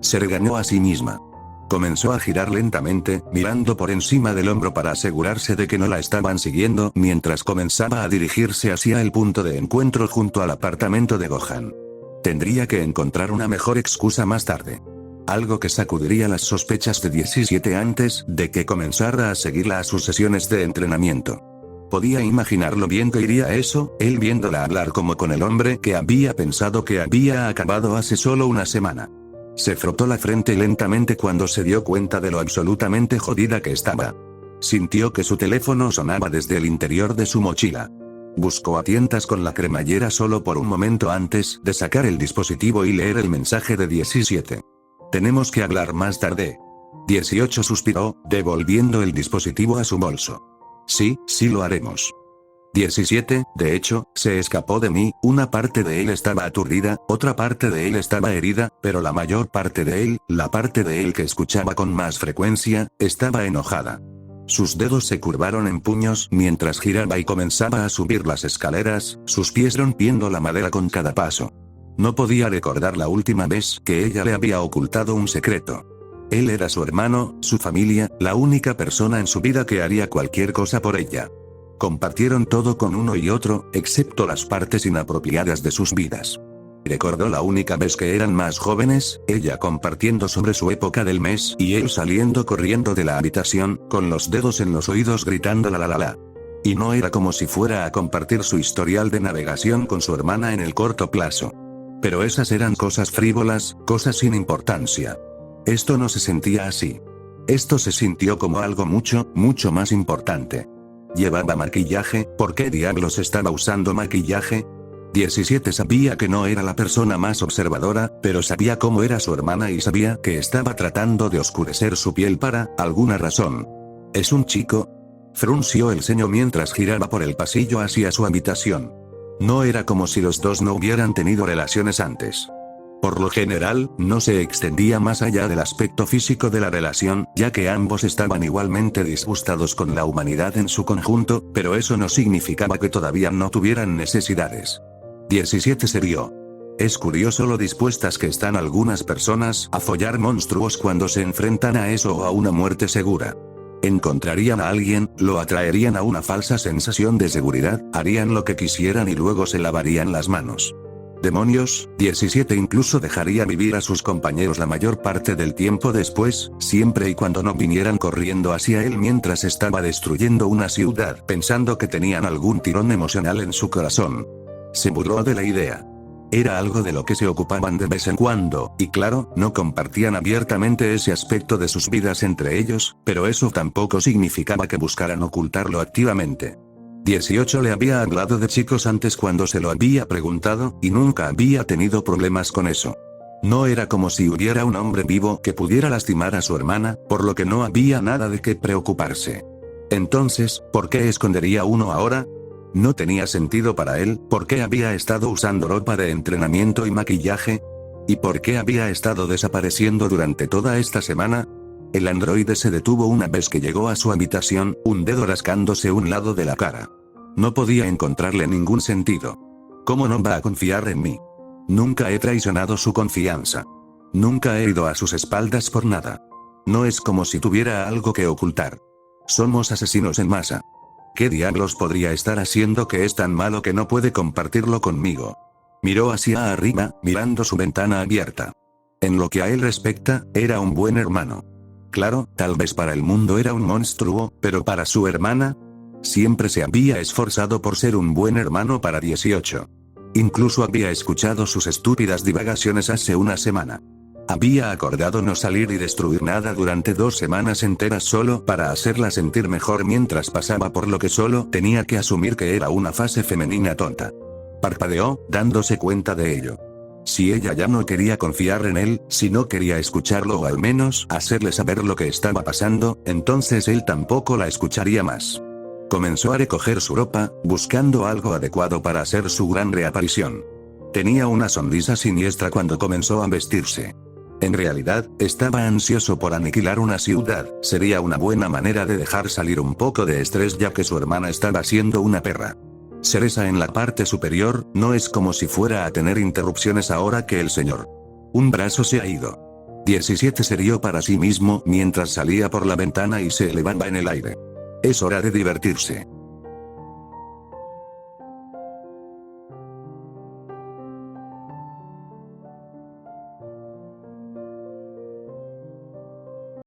Se regañó a sí misma. Comenzó a girar lentamente, mirando por encima del hombro para asegurarse de que no la estaban siguiendo mientras comenzaba a dirigirse hacia el punto de encuentro junto al apartamento de Gohan. Tendría que encontrar una mejor excusa más tarde. Algo que sacudiría las sospechas de 17 antes de que comenzara a seguirla a sus sesiones de entrenamiento. Podía imaginar lo bien que iría eso, él viéndola hablar como con el hombre que había pensado que había acabado hace solo una semana. Se frotó la frente lentamente cuando se dio cuenta de lo absolutamente jodida que estaba. Sintió que su teléfono sonaba desde el interior de su mochila. Buscó a tientas con la cremallera solo por un momento antes de sacar el dispositivo y leer el mensaje de 17. Tenemos que hablar más tarde. 18 suspiró, devolviendo el dispositivo a su bolso. Sí, sí lo haremos. 17, de hecho, se escapó de mí, una parte de él estaba aturdida, otra parte de él estaba herida, pero la mayor parte de él, la parte de él que escuchaba con más frecuencia, estaba enojada. Sus dedos se curvaron en puños mientras giraba y comenzaba a subir las escaleras, sus pies rompiendo la madera con cada paso. No podía recordar la última vez que ella le había ocultado un secreto. Él era su hermano, su familia, la única persona en su vida que haría cualquier cosa por ella. Compartieron todo con uno y otro, excepto las partes inapropiadas de sus vidas. Recordó la única vez que eran más jóvenes, ella compartiendo sobre su época del mes y él saliendo corriendo de la habitación, con los dedos en los oídos gritando la. Y no era como si fuera a compartir su historial de navegación con su hermana en el corto plazo. Pero esas eran cosas frívolas, cosas sin importancia. Esto no se sentía así. Esto se sintió como algo mucho, mucho más importante. Llevaba maquillaje, ¿por qué diablos estaba usando maquillaje? 17 sabía que no era la persona más observadora, pero sabía cómo era su hermana y sabía que estaba tratando de oscurecer su piel para alguna razón. ¿Es un chico? Frunció el ceño mientras giraba por el pasillo hacia su habitación. No era como si los dos no hubieran tenido relaciones antes. Por lo general, no se extendía más allá del aspecto físico de la relación, ya que ambos estaban igualmente disgustados con la humanidad en su conjunto, pero eso no significaba que todavía no tuvieran necesidades. 17 se rió. Es curioso lo dispuestas que están algunas personas a follar monstruos cuando se enfrentan a eso o a una muerte segura. Encontrarían a alguien, lo atraerían a una falsa sensación de seguridad, harían lo que quisieran y luego se lavarían las manos. Demonios, 17 incluso dejaría vivir a sus compañeros la mayor parte del tiempo después, siempre y cuando no vinieran corriendo hacia él mientras estaba destruyendo una ciudad pensando que tenían algún tirón emocional en su corazón. Se burló de la idea. Era algo de lo que se ocupaban de vez en cuando, y claro, no compartían abiertamente ese aspecto de sus vidas entre ellos, pero eso tampoco significaba que buscaran ocultarlo activamente. 18 le había hablado de chicos antes cuando se lo había preguntado, y nunca había tenido problemas con eso. No era como si hubiera un hombre vivo que pudiera lastimar a su hermana, por lo que no había nada de qué preocuparse. Entonces, ¿por qué escondería uno ahora? No tenía sentido para él, ¿por qué había estado usando ropa de entrenamiento y maquillaje? ¿Y por qué había estado desapareciendo durante toda esta semana? El androide se detuvo una vez que llegó a su habitación, un dedo rascándose un lado de la cara. No podía encontrarle ningún sentido. ¿Cómo no va a confiar en mí? Nunca he traicionado su confianza. Nunca he ido a sus espaldas por nada. No es como si tuviera algo que ocultar. Somos asesinos en masa. ¿Qué diablos podría estar haciendo que es tan malo que no puede compartirlo conmigo? Miró hacia arriba, mirando su ventana abierta. En lo que a él respecta, era un buen hermano. Claro, tal vez para el mundo era un monstruo, pero para su hermana, Siempre se había esforzado por ser un buen hermano para 18. Incluso había escuchado sus estúpidas divagaciones hace una semana. Había acordado no salir y destruir nada durante 2 semanas enteras solo para hacerla sentir mejor mientras pasaba por lo que solo tenía que asumir que era una fase femenina tonta. Parpadeó, dándose cuenta de ello. Si ella ya no quería confiar en él, si no quería escucharlo o al menos hacerle saber lo que estaba pasando, entonces él tampoco la escucharía más. Comenzó a recoger su ropa, buscando algo adecuado para hacer su gran reaparición. Tenía una sonrisa siniestra cuando comenzó a vestirse. En realidad, estaba ansioso por aniquilar una ciudad, sería una buena manera de dejar salir un poco de estrés ya que su hermana estaba siendo una perra. Cereza en la parte superior, no es como si fuera a tener interrupciones ahora que el señor. Un brazo se ha ido. 17 se rió para sí mismo mientras salía por la ventana y se elevaba en el aire. Es hora de divertirse.